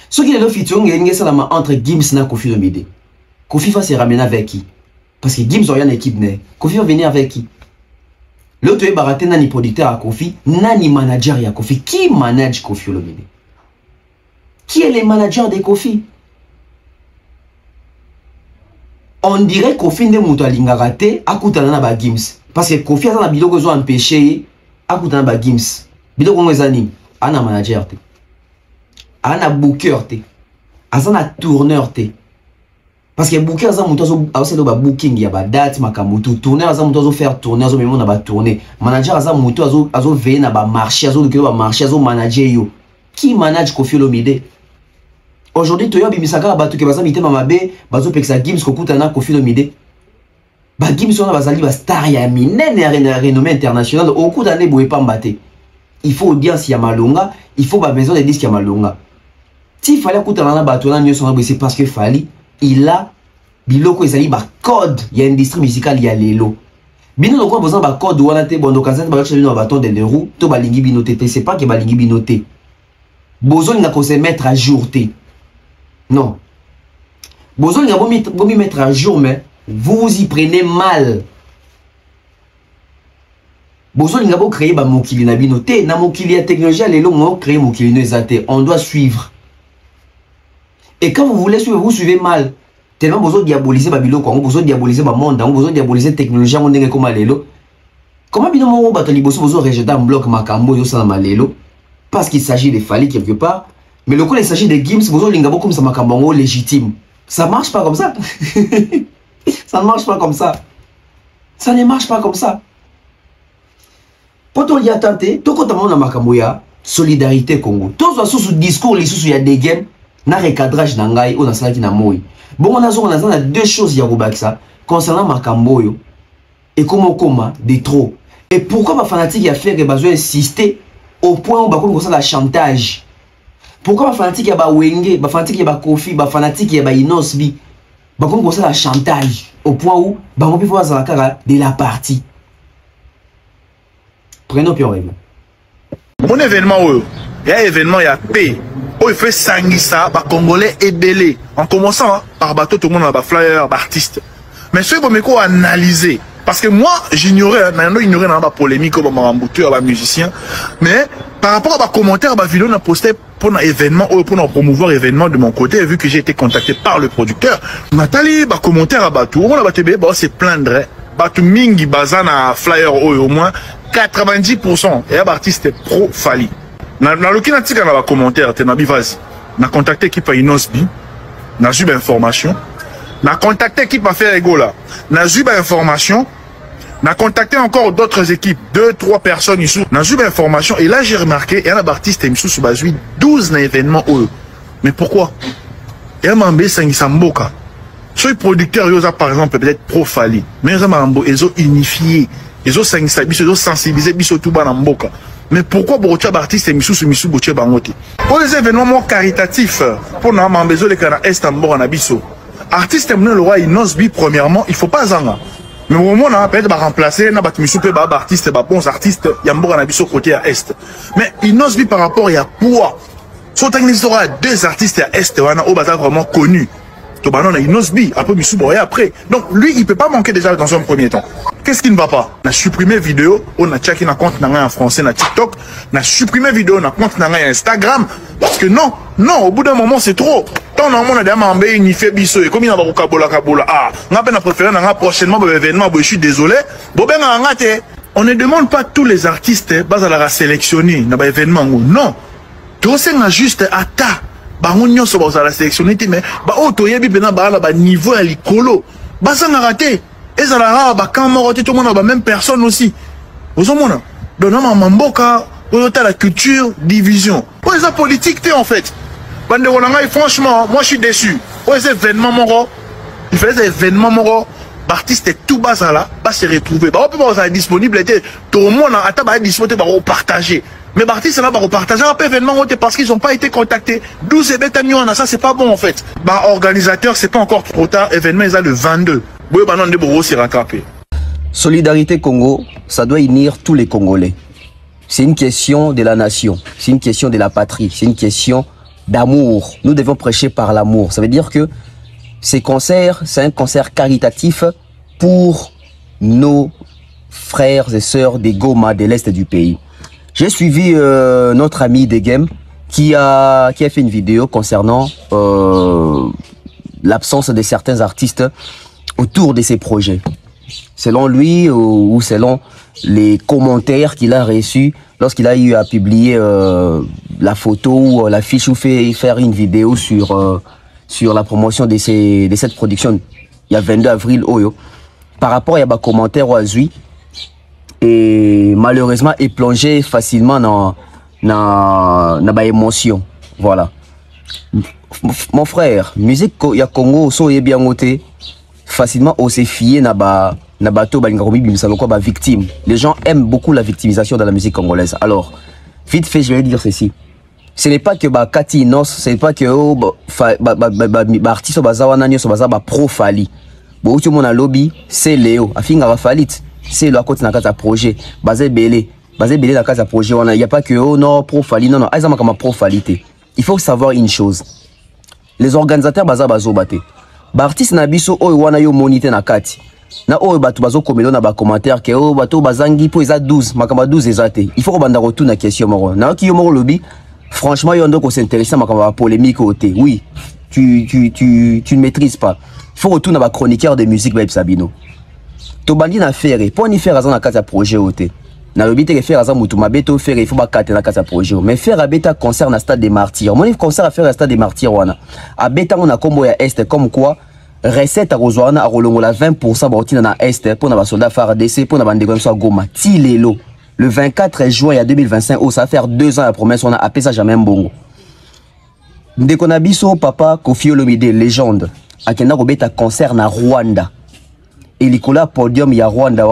Ce qui est le featuring ngenge salama entre Gims na Koffi Olomide. Koffi va se ramener avec qui? Parce que Gims a une équipe. Koffi va venir avec qui? L'autre est baraté nani producteur à Koffi, nani manager à Koffi. Qui manage Koffi Olomide? Qui est le manager de Koffi? On dirait Kofi nde muto alingaka te akutana na ba Gims. Parce que Kofi a na biloko zo empêché akutana ba Gims. Biloko ngo ezani ana manager te. Ana booker te. Azana tourneur te. Parce que booker aza muto azo ba booking ya ba date makamutu tourneur aza muto azo faire tourner azo memo na ba tourner. Manager aza muto azo veiller na ba marché azo ba marché azo manager yo. Qui manage Kofi Olomide? Aujourd'hui, tu as bimisaka bato ke bazamite mamabe, bazo peksa Gims kokutana Kofi Olomide. Ba Gims on a bazali ba star ya minene ya renommée internationale au coup d'année boye pas mbate. Il faut audience ya malonga, il faut ba maison de disques ya malonga. Si fallait kutana na bato na nyoso na c'est parce que Fally, il a biloko ezali ba code ya industrie musicale ya lelo. Bino lokwa besoin ba code wana te bondo kazan ba chelino ba bâton de roue, to ba lingi binoté, c'est pas que ba lingi binoté. Besoin n'a qu'on se mettre à jour te. Non. Besoin n'a pas mettre à jour, mais vous vous y prenez mal. Besoin n'a pas créer ba mokili na binoté, na mokili ya technologie les longs créer mokili no ezate. On doit suivre. Et quand vous voulez suivre, vous suivez mal. Tellement besoin diaboliser ba biloko, on besoin diaboliser ba monde, on besoin diaboliser technologie on ndenge comme lelo. Comment bino mo ba toli besoin rejeter un bloc makambo yo sana malelo parce qu'il s'agit de Fally quelque part. Mais le coup, il s'agit de Gims, vous avez comme ça, makambango légitime. Ça marche pas comme ça. Ça ne marche pas comme ça. Ça ne marche pas comme ça. Pour toi, il y a tenté, tout quand on a makamboya, solidarité Congo. Tout ça sous discours, les sous il y a des games, na recadrage n'angai ou na salaki na moi. Bon, on a deux choses ça concernant makamboyo et comment des trop. Et pourquoi ma fanatique a fait que besoin insister au point où on a la chantage. Pourquoi ma fanatique ya ba Wenge, ma fanatique ya ba Kofi, ma fanatique ya ba Inosbi, ba comme ça la chantage au point où ba on peut voir ça de la partie. Prenons puis on règle. Mon événement il y a événement il y a paix. Oh il fait sangisa ba congolais ébélé. En commençant par bateau tout le monde a ba flyer, ba artiste. Mais ceux qui me analyser parce que moi j'ignorais maintenant ignorer dans la polémique comme un ba musicien mais par rapport à ma commentaire, ma vidéo n'a posté pour un événement ou pour promouvoir événement de mon côté, vu que j'ai été contacté par le producteur. Nathalie, ma commentaire à Batou, on a battu, c'est plaindre. Batou Mingi Bazana flyer au moins 90% et l'artiste est pro Fally. Dans le cas où on a commentaire, tu n'as vas-y. On a contacté l'équipe à Inosbi, on a eu l'information. On a contacté l'équipe à Ferregola, on a eu l'information. On a contacté encore d'autres équipes, 2-3 personnes ici. On a eu l'information et là j'ai remarqué, il y a un artiste qui sur 12 événements. Mais pourquoi? Il y a un mambe Sangisamboka. Ce producteur, il y a par exemple peut-être pro Fally. Mais ils ont unifié, ils ont sensibilisé, ils ont tout banamboka. Mais pourquoi beaucoup d'artistes sont mis sous Boutier Bangote? Pour les événements caritatifs, pour nous, on a besoin de Est en Boranabiso. Artiste, le roi Inosbi, premièrement, il ne faut pas en. Mais au moment où on a peut-être remplacer, on a artiste, bons artistes, il y a un côté à Est. Mais Inosbi par rapport à poids, soit il y aura deux artistes à Est, on a vraiment connus. Donc on a Inosbi, après. Donc lui, il ne peut pas manquer déjà dans un premier temps. Qu'est-ce qui ne va pas? On a supprimé vidéo, on a checké un compte en français, on a TikTok, on a supprimé vidéo, on a compte en Instagram. Parce que non, au bout d'un moment, c'est trop. Tant on a demandé une fait biso et comme il y a un kabola. Ah, on a préféré prochainement l'événement, je suis désolé. On ne demande pas tous les artistes à la sélectionner dans l'événement. Non. Tout c'est juste à ta. On a sélectionné, mais niveau à l'icolo. Ça n'a raté. Et ça n'a pas quand tout le monde a la même personne aussi. Vous avez donc la culture, division. Pour les politiques, en fait. Franchement, moi je suis déçu. Pour les événements, il fait des événements, l'artiste est tout bas là, pas se retrouver. On peut pas disponible, tout le monde a disponible pour partager. Mais l'artiste là, va partager un événement parce qu'ils n'ont pas été contactés. 12 événements, ça c'est pas bon en fait. Organisateur, c'est pas encore trop tard. Événement, ils ont le 22. Solidarité Congo, ça doit unir tous les Congolais. C'est une question de la nation, c'est une question de la patrie, c'est une question d'amour. Nous devons prêcher par l'amour. Ça veut dire que ces concerts, c'est un concert caritatif pour nos frères et sœurs des Goma de l'Est du pays. J'ai suivi notre ami Degem qui a fait une vidéo concernant l'absence de certains artistes autour de ces projets. Selon lui ou selon les commentaires qu'il a reçus lorsqu'il a eu à publier la photo ou l'affiche ou faire une vidéo sur la promotion de cette production. Il y a 22 avril, par rapport à des commentaires au Azui, et malheureusement, est plongé facilement dans l'émotion. Voilà. Mon frère, musique ya Congo, so est bien noté, facilement on s'est fié na bateau victime. Les gens aiment beaucoup la victimisation dans la musique congolaise. Alors, vite fait, je vais dire ceci. Ce n'est pas que Kati Inos, ce n'est pas que artiste bazawa so bazaba pro Fali. Bo tout mon lobby, c'est Léo, afinga va falit. C'est le côté na casa projet, basé belé na casa projet, il y a pas que non pro Fali, non aizama comme pro Falité. Il faut savoir une chose. Les organisateurs bazaba zobate. Ba artiste na biso oyo wana yo monité na kati. Na oyo batu bazo komelo na ba commentaire ke o bato bazangi po eza 12, makamba 12 ezate. Il faut ko banda retour na question moro. Na ki yo moro lobby. Franchement, yo ndoko s'intéresser à la polémique au thé. Oui, tu ne maîtrises pas. Il faut retourner à la chroniqueur de musique Babe Sabino. To bandi na faire, pour ni faire dans la projet au thé. Na le bité faire dans mutu mabeto faire il faut pas cater dans la projet. Mais faire à bêta concert na stade des martyrs. Mon concert à faire à stade des martyrs wana. À bêta on a combo ya est comme quoi recette à Rozoana à rolongola 20% ba na est pour na ba soldat FARDC pour na bande comme ça Goma. Ti lelo. Le 24 juin 2025, ça va faire 2 ans la promesse, on a appelé ça jamais bongo. Dès qu'on a biso papa Kofi Olomide, légende, à Kenda Robeta concert na Rwanda. Et l'Icola podium ya Rwanda,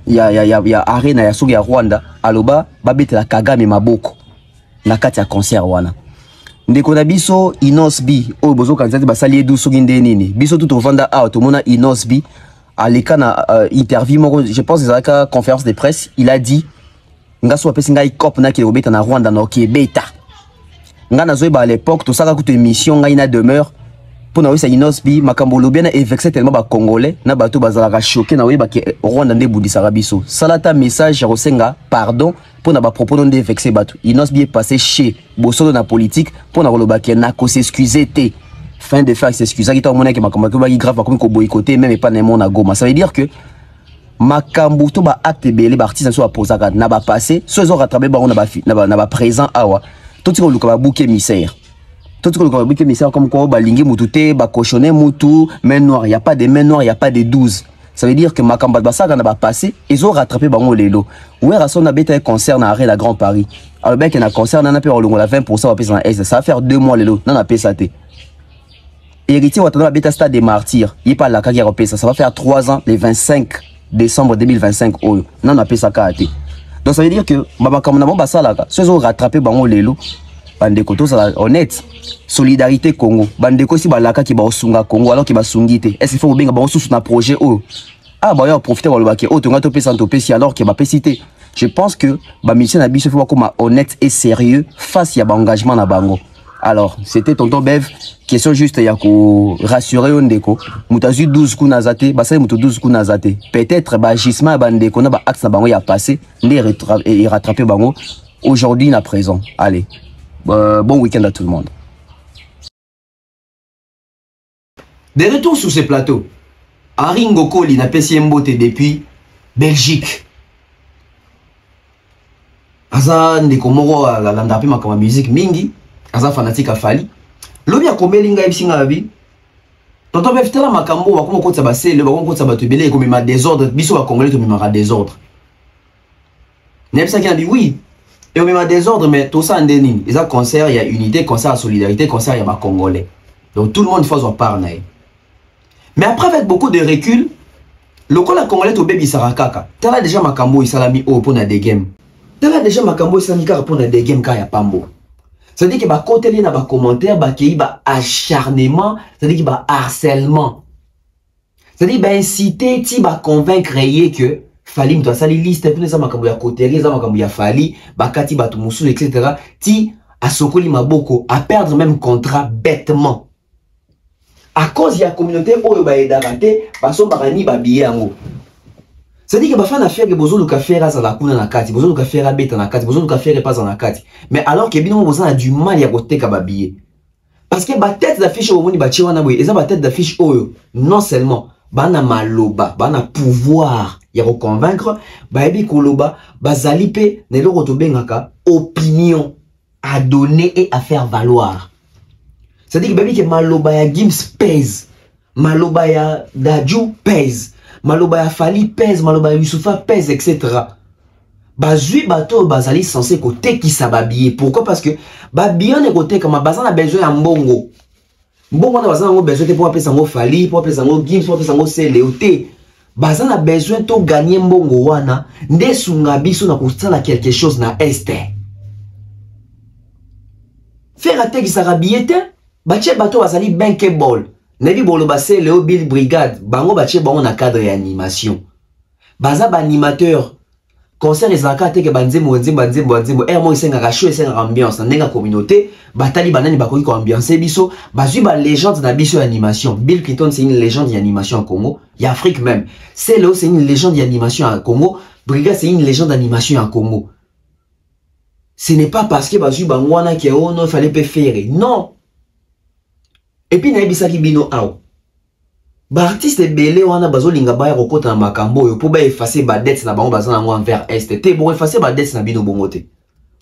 ya arena ya sogi ya Rwanda, aloba babete la Kagame maboko. Na kati ya concert wana. Dès qu'on a biso Inosbi, oh bozo kanzati basali edu sogi ndenini. Biso tout au vanda out, mona Inosbi. À l'écran interview, je pense que la conférence de presse, il a dit nga so apesi ngai cop na ki robeta na Rwanda na ki beta. Nga na zoeba à l'époque to saka kutu émission nga ina demeure pour na wisa Inosbi makambo lobia na vexé tellement ba congolais na bato bazala choqué na weba ki Rwanda nde bundisa rabiso. Salata message rosenga pardon pour na ba propos non de vexé bato. Inosbi est passé chez Bosolo na politique pour na roloba ki na ko s'excuser té. Fin de faire s'excuser qui t'a monnaie que makambo ba grave comme ko boycotter même pas na mona Goma. Ça veut dire que makambo to ba acte belé ba artiste so posaka na ba passé ceux ont rattrapé ba on na ba présent awa tout ce ko ba bouquet misère tout ce ko ba bouquet misère comme quoi ba lingi mututé ba cochonner mutu main noire, il y a pas de main noire, il y a pas de 12. Ça veut dire que makambo ba saka na ba passé ils ont rattrapé ba on lelo ouais rason na beta concert na arrêt la Grand Paris alors ben que na concert na pe rolongo la 20% va pesa na S ça va faire 2 mois lelo na pesa té. Héritier Watana Beta Stade des Martyrs, il parle la carrière au PSA, ça va faire 3 ans, le 25 décembre 2025. Oh, non, on a PSA Kate. Donc ça veut dire que, comme on a bon ça là, ceux qui ont rattrapé Bango Lelo, Bandeko, tout ça honnête, solidarité Congo, Bandeko si Balaka qui va au Sunga Congo alors qu'il va Sungite. Est-ce qu'il faut bien qu'on sous un projet oh? Ah, bah, on profiter de le baquet, oh, tu vas te payer alors qu'il va pas citer. Je pense que, bah, mission Nabi se fait comme honnête et sérieux face à l'engagement na Bango. Alors, c'était tonton Bev, question juste ya ko rassurer ondeko. Mutazu 12 coups nazate, basay mutu 12 coups nazate. Peut-être ba gisement bandeko na ba axe na bango ya passé, et rattraper bango aujourd'hui na présent. Allez. Bon week-end à tout le monde. De retour sur ce plateau, Henri Ngokoli n'a pas si mbote depuis Belgique. Aza ndeko moko la ndape makama musique mingi. Aza fanatique à Fali. Lobi a komeli nga ibisinga abi. Tonton Bev tala makambo bakoma kotsa basele bakoma kotsa bato belé comme ma désordre biso ba congolais to mimara désordre. Nebsa qui a dit oui. Et on mima désordre mais tout ça ndeni. Ils a concert, il y a unité, concert à solidarité, concert il y a ba congolais. Donc tout le monde faut en parler. Mais après avec beaucoup de recul, le col congolais to bebi sarakaka. Tala déjà makambo isalami o pour na des games. Tala déjà makambo isalami ka pour na des games ka ya pambo. C'est-à-dire qu'il y a des côtés dans les commentaires, il y a acharnement, c'est-à-dire qu'il y a harcèlement. C'est-à-dire qu'il y a incité, il y a convaincre que Fali m'a sali liste, puis les amakambo ya côté, les amakambo ya Fali, bakati batumusu, etc. Ti a sokoli maboko, à perdre même contrat bêtement. À cause de la communauté, oyo ba edagate, baso barani ba biye ango. C'est-à-dire que bafana faire que bozo luka faire za la kuna na kati, bozo luka faire beta na kati, bozo luka faire pas na kati. Mais alors que bino bozo a du mal ya koteka ba billet. Parce que ba tête d'affiche au moni ba chiwana boy, eza ba tête d'affiche oyo non seulement bana maloba, bana pouvoir ya ko convaincre, ba ebi koloba, bazali pe ne loko to bengaka opinion à donner et à faire valoir. C'est-à-dire que baby que maloba ya Gims pèse, maloba ya Dadju pèse, maloba ya Fali pèse, maloba ya Youssoufa pèse, etc. Bazui bato bazali censé côté qui s'habiller. Pourquoi? Parce que bien est côté comme bazan a besoin en mbongo. Mbongo na bazan a besoin pour appeler sango Fali, pour appeler sango Gims, pour appeler sango Seleote. Bazan a besoin de gagner mbongo wana. Nde sunga biso na kustala quelque chose na este. Faire à qui s'habiller te. Bache bato bazali bankable. Nebi bolo basse Léo Bill Brigade. Bango bache bango na cadre d'animation. Baza ba animateur. Concert les akate ke banzembo banzembo mo isenga show isenga ambiance na ndenga communauté batali banani bakoki ko ambiance biso bazui ba légende na biso animation. Bill Clinton c'est une légende d'animation en Congo, et Afrique même. C'est là c'est une légende d'animation en Congo, Brigade c'est une légende d'animation en Congo. Ce n'est pas parce que bazui bangwana ki oh non fallait pas faire. Non. Et puis na bisaki bino aw. Ba artiste belé wana bazolinga baya kokota na makambo yo po ba effacer ba dette na bango bazana ngo envers est te bo effacer ba dette na bino bongote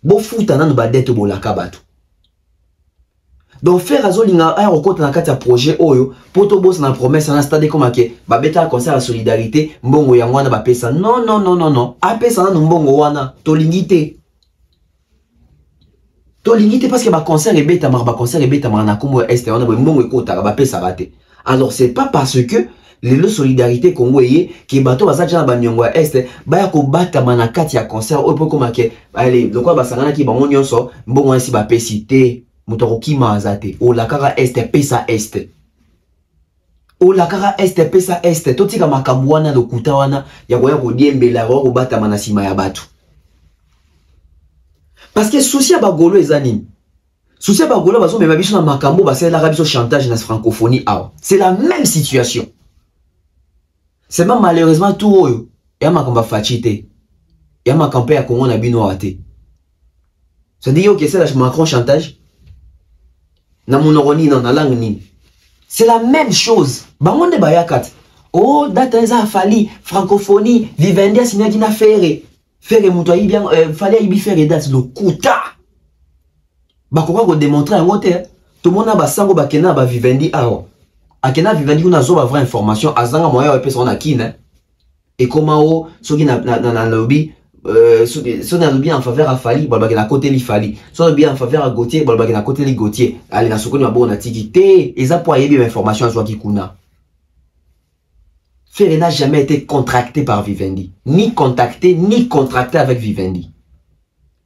bo futa na ba dette bo laka bato. Donc faire azolinga aya kokota na kati ya projet oyo poto boss na promesse na stade comme ke ba beta concert à solidarité mbongo yango wana ba pesa non apesa na mbongo wana to lingité parce que ba concert e beta na kombo est wana bo mbongo ekota ba pesa raté. Alors c'est pas parce que les solidarité congolais qui bateau baza jana banyongo est ba ko bata manakati ya concert opo koma ke allez lokwa basangana ki bango nyonso mbongo esi ba pesité mutoko kima azate o la kara est pesa est o la kara est pesa est totika makambo wana lokuta wana ya koya ko diembela ko bata manasima ya bato parce que souci ba golo ezani. Souci bagolo bazo mema biso na makambo basela la biso chantage na francophonie awa. C'est la même situation. C'est même malheureusement tout oyo ya makambo fachité. Ya makambo ya Congo na bino até. Ça dit que c'est la Macron chantage. Na monoroni na langue ni. C'est la même chose. Bangonde bayakat. Oh data eza fali francophonie Vivendi signa dina faire. Faire muto yi bien fallait y faire date le kuta. Bakoko ko démontrer en hauteur tout le monde a basango bakena ba Vivendi awa akena Vivendi kuna zo ba vraie information azanga moya wa pesa on akina et comment o soki na lobby so na lobby en faveur à Fali ba bakena côté li Fali so lobby en faveur à Gauthier ba bakena côté li Gauthier ali na sokoni ba bona tikité eza pour yebi information zo ki kuna. Ferre n'a jamais été contracté par Vivendi, ni contacté ni contracté avec Vivendi.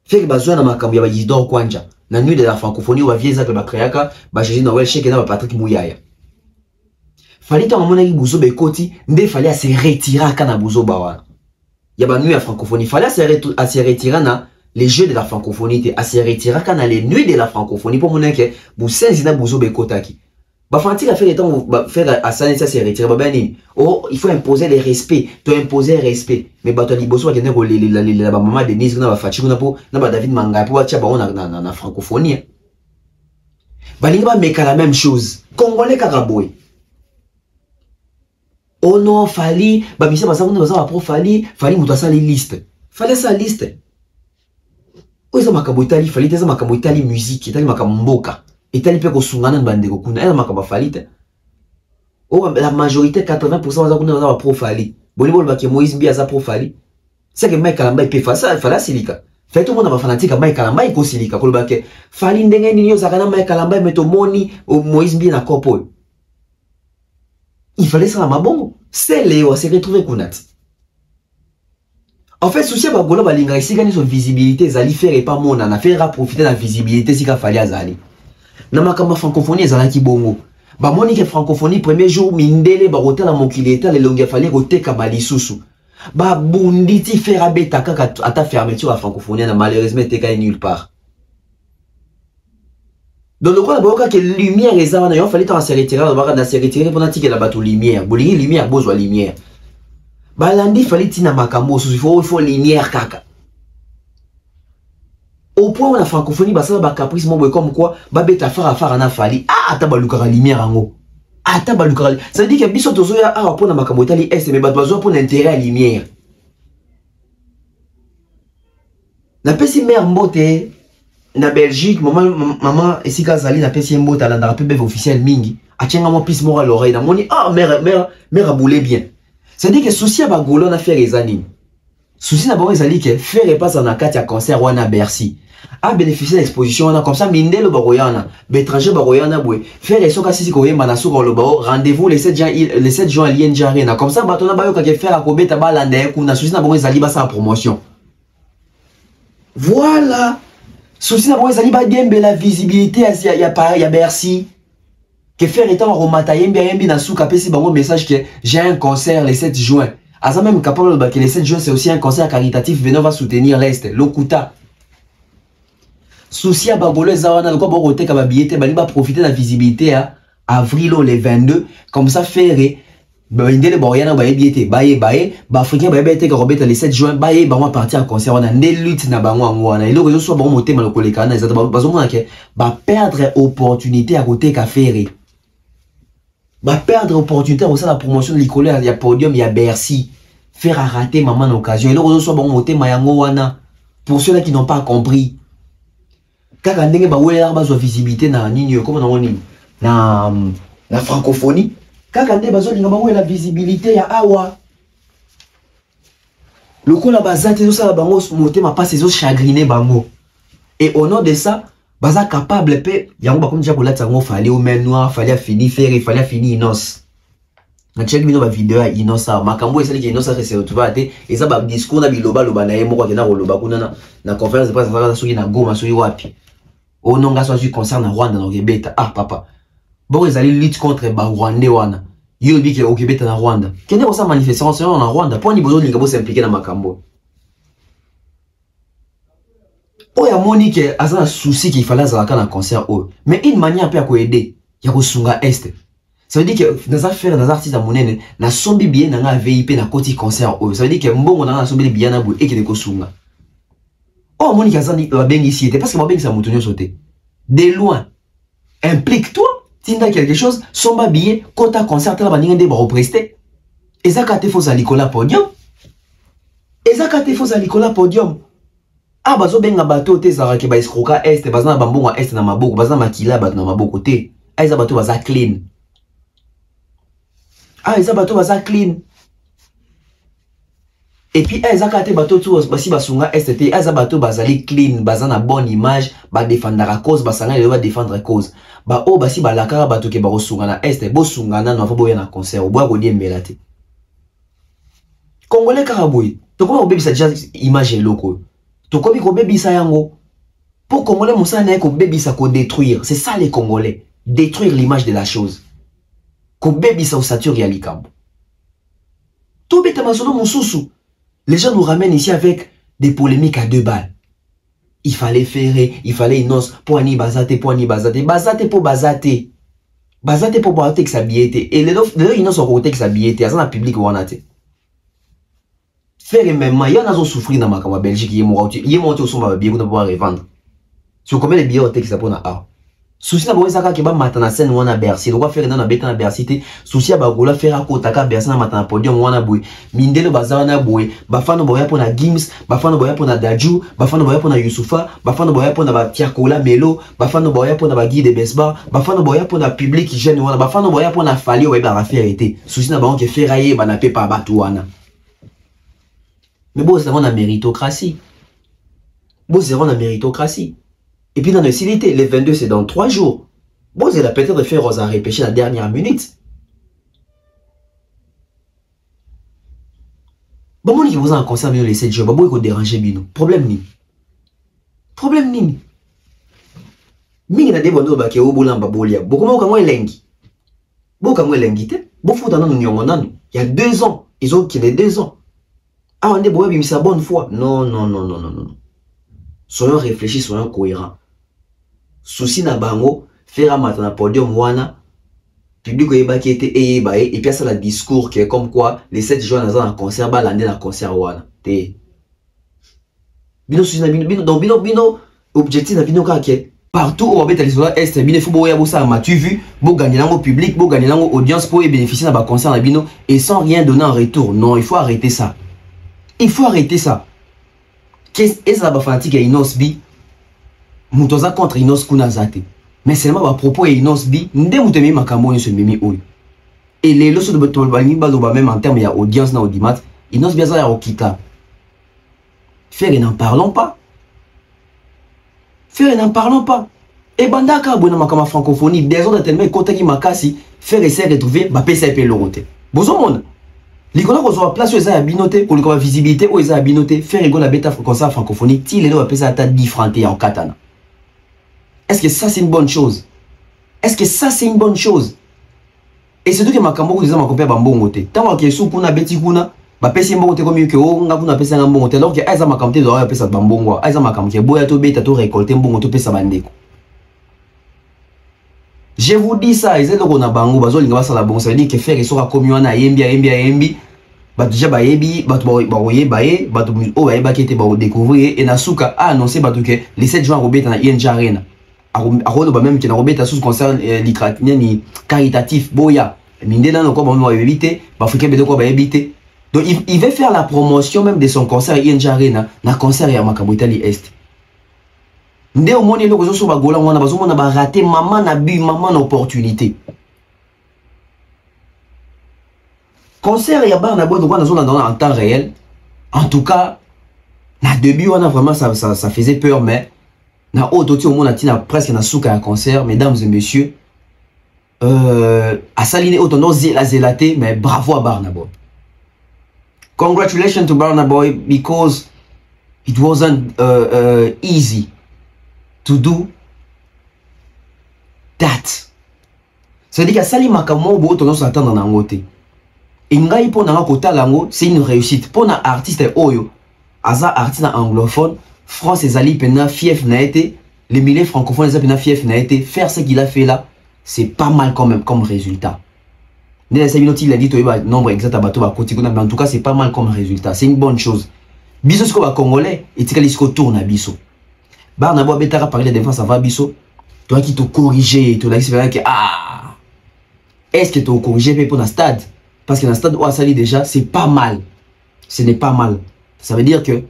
Ferre bazwa na makambo ya ba Isidore Kwanja. Na nuit de la francophonie ou vieille za ba créaka ba Jésus Noël cheke na ba Patrick Mouyaya. Fallait tant mona ki buzo be koti nde fallait à se retirer kana buzo ba wa. Ya ba nuit la francophonie fallait à se retirer na les jeux de la francophonie à se retirer kana les nuits de la francophonie pour mona ke bu senzi na buzo be kotaki. Ba fanti a fait le temps faire à ça se retirer ba bani. Oh, il faut imposer les respects, tu imposer respect. Mais ba to liboso ba kende ko la ba mama Denise na ba Fati kuna po na ba David Manga po acha ba na francophonie. Ba linga ba meka la même chose. Congolais kakaboy. Oh non, Fali, ba misa ba sakuna ba pro Fali muto asali liste. Fallait sa liste. O isa makambo Itali Fali teza makambo Itali musique, Itali makambo mboka. Itali pe ko sungana bandeko kuna ela makambo Fali te. Oh, la majorité 80% za kuna za pro Fali. Bolibol ba ke Moïse Mbia za pro Fali. C'est que Mike Kalamba pe fa ça fala silika. Fait tout le monde ba fanatique Mike Kalamba ko silika ko ba ke Fali ndenge nini za kana Mike Kalamba meto moni o Moïse Mbia na kopo. Il fallait ça mabongo. C'est Léo s'est retrouvé kunat. En fait, souci ba golo ba linga ici gagner son visibilité zali faire et pas mon na faire profiter de la visibilité si ka Fali azali. Na makamba francophonie zala ki bongo. Ba moni ke francophonie premier jour mindele ba hôtel à Mokileta le longue fallait côté kabali susu. Ba bunditi faire beta kaka ata fermeture à francophonie na malheureusement était nulle part. Donc le quoi ba que lumière ezana na yo fallait en se retirer ba se retirer pendant que la bateau lumière. Bolingi lumière besoin lumière. Ba landi fallait tina makambo il faut lumière kaka. Au point où la francophonie, bah ça va caprice, moi, comme quoi, bah bête à faire na Fali. Ah, t'as bah lumière en haut. ata balukali ça veut dire que biso tozo ya awa pona makambo tali est mais bato bazo pona intérêt à lumière na pesi mère mbote na Belgique maman esika zali na pesi mbote ala na rappel officiel mingi atienga mo pis mora l'oreille na moni ah mère a boulé bien ça veut dire que souci à bagolo na faire les années souci na bango ezali que faire passe na kati ya concert wana Bercy a bénéficier d'exposition wana comme ça mindelo baroyana bétranger baroyana bwe faire esoka sisi koyemba na suka loba rendez-vous le 7 juin à l'ING Arena comme ça batona bayo ka faire akobeta balanda kuna souci na bango ezali ba sa promotion voilà souci na bango ezali ba dembe la visibilité ya Bercy que faire étant romata yembi na suka pesi bango message que j'ai un concert le 7 juin asa même capable que le 7 juin c'est aussi un concert caritatif venant va soutenir l'Est Lokuta souci à bagolo zawana le quoi bon roté ka ba billet ba liba profiter de la visibilité à avril le 22 comme ça faire ba indele boyana ba billet ba africain ba bete ka robeta le 7 juin ba moi partir en concert on a ne lutte na bango ngwana il rezo so bon moté mal koleka na ezata ba zo mona ke ba perdre opportunité à côté ka faire ba perdre opportunité au sein de la promotion de l'école il y a podium il y a Bercy faire à rater maman occasion il rezo so bon moté mayango wana pour ceux là qui n'ont pas compris kaka ndenge ba wela ba zo visibilité na nini comme na nini na francophonie kaka ndenge bazo linga ba wela visibilité ya awa le ko la bazate zo sala bango motema passe zo chagriner bango et au nom de ça baza capable pe yango ba comme déjà pour la tango fallait au même noir fallait finir faire il fallait finir inos na check bino ba vidéo ya inosa makambo esali ki inosa se retrouver ate et ça ba discours na biloba loba na yemo kwa kena loba kuna na conférence de presse na soki na Goma soki wapi au non ga soki concert na Rwanda na Kebeta ah papa bon ils allaient lutte contre ba Rwandais wana yo bi ke au Kebeta na Rwanda kende ko sa manifestation na Rwanda pour ni besoin linga bo s'impliquer na makambo oh ya Monique asa un souci qu'il fallait za kana concert oh mais une manière pe ko aider ya ko sunga est ça veut dire que dans affaire dans artistes à monene na sombi bien na VIP na koti concert oh ça veut dire que mbongo na sombi bien na bu et que de ko sunga oh Monique azani la bengi ici parce que ma bengi ça moutonio sauter de loin implique-toi tinda quelque chose somba billet quand ta concert là baninga de ba represter ezaka te faux à Nicolas podium ah bazo benga bato te zara ke ba escroca est bazana bambongo est na maboko bazana makila bat na maboko te aiza bato baza clean et puis aiza kate bato tu basi basunga est te aiza bato bazali clean bazana bonne image ba défendre la cause basanga le ba défendre cause ba o basi balaka bato ke ba kosunga na est bo sunga na no boya na concert bo ko diembela te congolais karaboui to ko bebisa déjà image loko to ko bi ko bebisa yango pour congolais musa na ko bebisa ko détruire c'est ça les congolais détruire l'image de la chose ko bebisa osature ya likambo to beta masono mususu les gens nous ramènent ici avec des polémiques à deux balles il fallait faire il fallait une noce pour ani bazate pour bazate pour bazate que sa billet et les ils sont côté que sa billet ça na public wana te faire même il y en a qui souffrir dans ma Belgique il est monté au son ba billet pour pouvoir revendre sur combien de billets au texte ça pour na a souci na boza ka ke ba matana scène wana Bercy le quoi faire dans na beta na Bercy te souci ba gola faire akota ka Bercy na matana podium wana boy mindelo bazana na boy ba fano boya pour na Gims ba fano boya pour na Daju ba fano boya pour na Youssoufa ba fano boya pour na ba Tiakola Melo ba fano boya pour na ba Guy de Besba ba fano boya pour na public jeune wana ba fano boya pour na Fali ouais ba faire été souci na ba on ke ferailler ba na pe pa batu wana mais bon c'est vraiment la méritocratie et puis dans le silité, les 22 c'est dans 3 jours. Bon, c'est la peut-être de faire Rosa repêcher la dernière minute. Bon, moi, je vous en concert le 7 jours. Bon, il faut déranger Bino. Problème ni. Mingi na debondo ba ke obola mbabolia. Beaucoup mo kamwe lengi. Beaucoup kamwe lengi te. Bon fout dans nous nanu. Il y a 2 ans, ils ont qu'il 2 ans. Ah, on est boya bimisa bonne foi. Non. Soyons réfléchis, soyons cohérents. Souci na bango, faire matana podium wana, public oyeba qui était et puis ça la discours qui est comme quoi les 7 jours dans un concert ba l'année dans concert wana. Te. Bino souci na bino donc bino objectif na bino ka ke partout où habite les est bien faut boya bossa tu vu bo gagner lango public bo gagner lango audience pour bénéficier dans concert na bino et sans rien donner en retour. Non, il faut arrêter ça. Il faut arrêter ça. Qu'est-ce que fanatique Inos Bi mutoza contre Inos kuna zate. Mais seulement à propos Inos Bi nde mutemi makambo ni se mimi oyo. Et les leçons de Botolbani bazoba même en termes ya audience na audimat Inos Bi za ya okita. Faire et n'en parlons pas. Faire et n'en parlons pas. Et bandaka bona makama francophonie des autres tellement kotaki makasi faire et se retrouver ba pesa pe lorote. Bozo monde. Likona ko zo place eza ya binote ko likoma visibilité o eza ya binote faire ego la beta concert francophonie ti lelo ba pesa ta différente en katana. Est-ce que ça c'est une bonne chose? Est-ce que ça c'est une bonne chose? Et c'est tout que makambo ko disa makope ba mbongo te. Tango ke su kuna beti kuna ba pesa mbongo te comme que o nga kuna pesa mbongo te alors que aiza makambo te do ya pesa ba mbongo aiza makambo ke boya to beta to récolter mbongo to pesa bandeko. Je vous dis ça, ils ont na bango bazo linga basala bon, ça veut dire que faire sera comme wana yembi ba déjà ba yebi ba oye ba ye ba o ba kete ba découvrir et nasuka a annoncé ba que les 7 juin robeta na ING Arena a rodo ba même que na robeta sous concert litratien ni caritatif boya mindena no ko ba mo éviter ba fike be de ko ba éviter. Donc il veut faire la promotion même de son concert ING Arena na concert ya Makambo Italie Est. Nde omoni loko zo so ba gola wana bazo mona ba rater maman na bu maman na opportunité. Concert ya ba na bodo kwa na zona en temps réel. En tout cas, na début on a vraiment ça faisait peur mais na autoti au monde tina presque na souka un concert mesdames et messieurs. A saline autant la zelaté mais bravo à Burna Boy. Congratulations to Burna Boy because it wasn't easy to do that. C'est-à-dire que sali makambo bo to no s'attendre na ngote. Et ngai po na kota lango c'est une réussite. Pour na artiste oyo, aza artiste anglophone, France ezali pena fief na été, les milliers francophones ezali pena fief na été, faire ce qu'il a fait là, c'est pas mal quand même comme résultat. Nela Sabinoti il a dit to ba nombre exact bato ba koti mais en tout cas c'est pas mal comme résultat, c'est une bonne chose. Biso sko ba congolais et tikali sko tourne biso. Burna Boy betara parler de défense avant biso. Toi qui te corriger, tu l'as dit que ah est-ce que tu as corrigé pour le stade? Parce que dans le stade où Asali déjà, c'est pas mal. Ce n'est pas mal. Ça veut dire que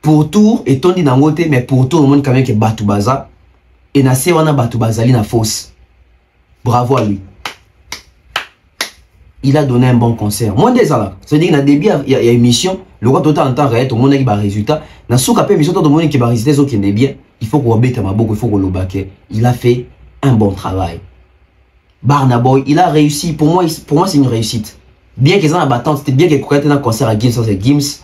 pour tour, et on dit dans côté, mais pour tout le monde quand même que Batou Baza, et na sewana Batou Bazali na fausse. Bravo à lui. Il a donné un bon concert. Moi déjà là, ça veut dire que dans le début, il y a une émission, le roi total en temps réel, tout le monde a un résultat. Dans ce cas, émission, tout le monde qui va résulter, ce qui est bien, il faut qu'on bête ma beaucoup, il faut qu'on le baque. Il a fait un bon travail. Burna Boy, il a réussi. Pour moi c'est une réussite. Bien qu'ils en a battant, c'était bien qu'il y ait un concert à Gims, c'est Gims.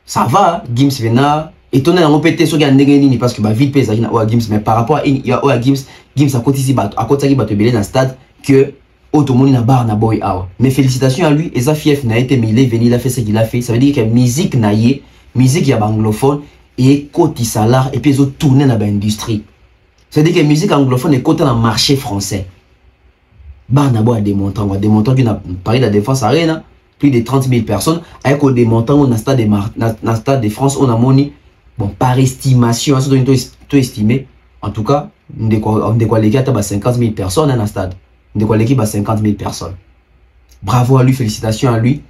Ça va, Gims Vena. Étonné dans mon pété, sur un négatif, parce que bah vite pèse à Gims, mais par rapport à Gims, Gims à côté ici, à côté de belé dans le stade, que tout le monde a Burna Boy. Mais félicitations à lui, et sa fief n'a été, mais il est venu, il a fait ce qu'il a fait. Ça veut dire que musique n'a y musique y a anglophone, et côté salaire, et puis ils ont tourné dans l'industrie. Ça veut dire que musique anglophone est côté dans le marché français. Burna Boy a démontré qu'il a parlé de la défense arena, plus de 30 000 personnes, avec au démontant dans le stade de France, on a moni, bon, par estimation, on a estimé, en tout cas, on décolle l'équipe à 50 000 personnes dans le stade. On décolle l'équipe à 50 000 personnes. Bravo à lui, félicitations à lui.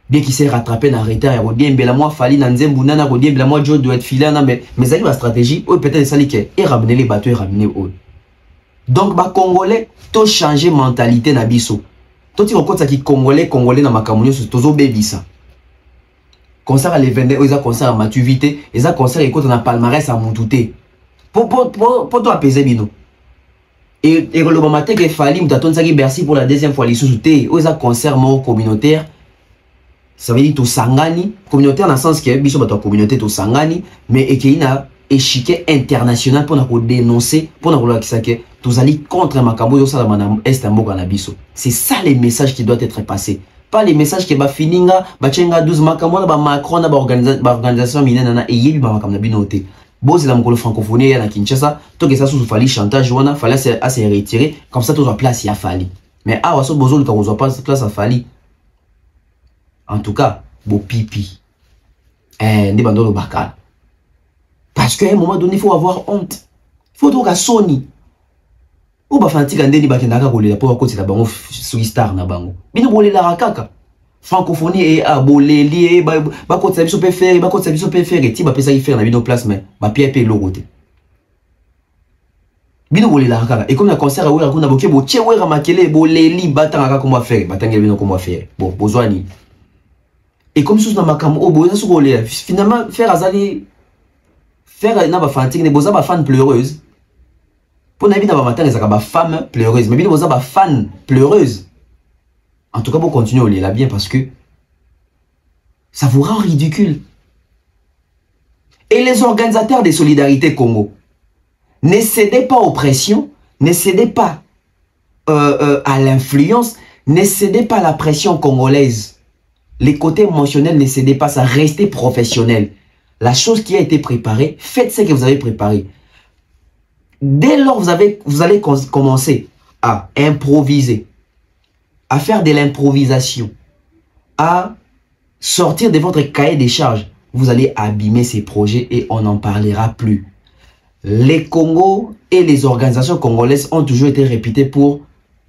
Bien qu'il s'est rattrapé dans le retard, il a dit, mais la moi, Fali, Nanzembu, Nana, il a moi, Joe doit être filé, mais ça, la stratégie, peut-être ça, et ramener les bateaux et ramener eux. Donc, les Congolais, to changer mentalité na biso. To ti okota ki Congolais na makamunyo so tozo bebi ça. Concert à l'événement, ils a concert à maturité, ils a concert écoute na palmarès à Moutouté. Pour toi apaiser bino. Et le matin que Fali m'taton ça qui Bercy pour la deuxième fois les sous-souté, ils a concert mort communautaire. Ça veut dire to sangani, communautaire dans le sens que biso bato communauté to sangani, mais et qu'il a échiquier international pour nous dénoncer, pour nous dire que tous allez contre Makambo c'est ça les messages qui doivent être passés. Pas les messages qui va finir, Bachenga 12 Makambo, Macron, organisation minena et yebi Makambo binoté. Bon, c'est la mokolo francophonie à Kinshasa, tout que ça sous fali chantage, on a fallu assez retirer, comme ça tout la place il a fallu. Mais ah, on a besoin quand on pas place à fallu. En tout cas, beau pipi. Né bandolo bakal. Parce qu'à un moment donné, il faut avoir honte. Il faut donc Sony. Ou bah fantika ndeni bakendaka kolela po bakoti la bango star na bango. Bino bolela rakaka. Francophonie et a boleli bakoti sa biso pe faire, bakoti sa biso pe faire ti ba pesa ki faire na bino place mais ba pierre pe logote. Bino bolela rakaka. Et comme na concert a wera kuna boke bo tie wera makele boleli batanga comment faire, batanga bino comment faire. Bon, bozwani. Et comme sous na makamo o boza su kolela finalement faire azali faire na ba fantika ne boza ba fan pleureuse. Pour n'a pas matin les femme pleureuse, mais bien vous avez fan pleureuse. En tout cas, vous continuez à lire bien parce que ça vous rend ridicule. Et les organisateurs de Solidarité Congo, ne cédez pas aux pressions, ne cédez pas à l'influence, ne cédez pas à la pression congolaise. Les côtés émotionnels, ne cédez pas, ça restez professionnel. La chose qui a été préparée, faites ce que vous avez préparé. Dès lors, vous allez commencer à improviser, à faire de l'improvisation, à sortir de votre cahier des charges. Vous allez abîmer ces projets et on n'en parlera plus. Les Congos et les organisations congolaises ont toujours été réputés pour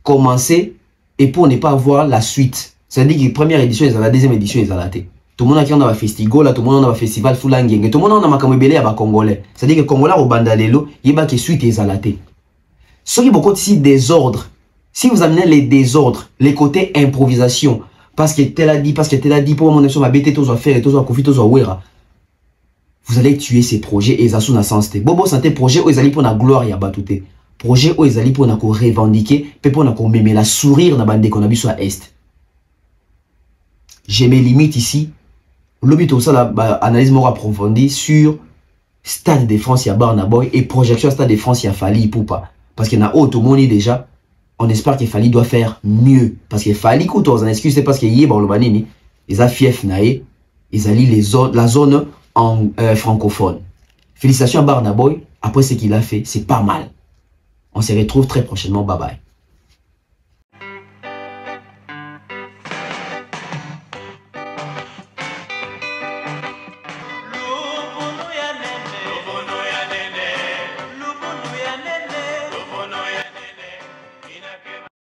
commencer et pour ne pas avoir la suite. C'est-à-dire que la première édition, la deuxième édition, ils ont raté. Tout le monde a un festival, tout le monde a un festival Fulangeng, tout le monde a un makamobélé à Congolais. C'est-à-dire que Congolais au Bandalelo, il y a qui suite et zalaté. Ce qui est beaucoup ici désordre. Si vous amenez les désordres, les côtés improvisation, parce que tel a dit, pour mon nation, ma bête, tout soit faire et tout soit confit, tout soit ouera, vous allez tuer ces projets et ça sous la sens. Bobo santé projet où ils allaient pour la gloire et à batouté. Projet où ils allaient pour la revendiquer, puis pour la mémer la sourire dans la bande qu'on a vu sur l'Est. J'ai mes limites ici. L'objet aussi la analyse more approfondie sur Stade de France à Barnaboy et projection Stade de France à Fali Poupa. Parce qu'il y a autre monde déjà. On espère que Fali doit faire mieux. Parce que Fali, quand on excuse, c'est parce qu'il y a le banini. Ils ont fief naé. Ils ont la zone en francophone. Félicitations à Barnaboy. Après ce qu'il a fait, c'est pas mal. On se retrouve très prochainement. Bye bye.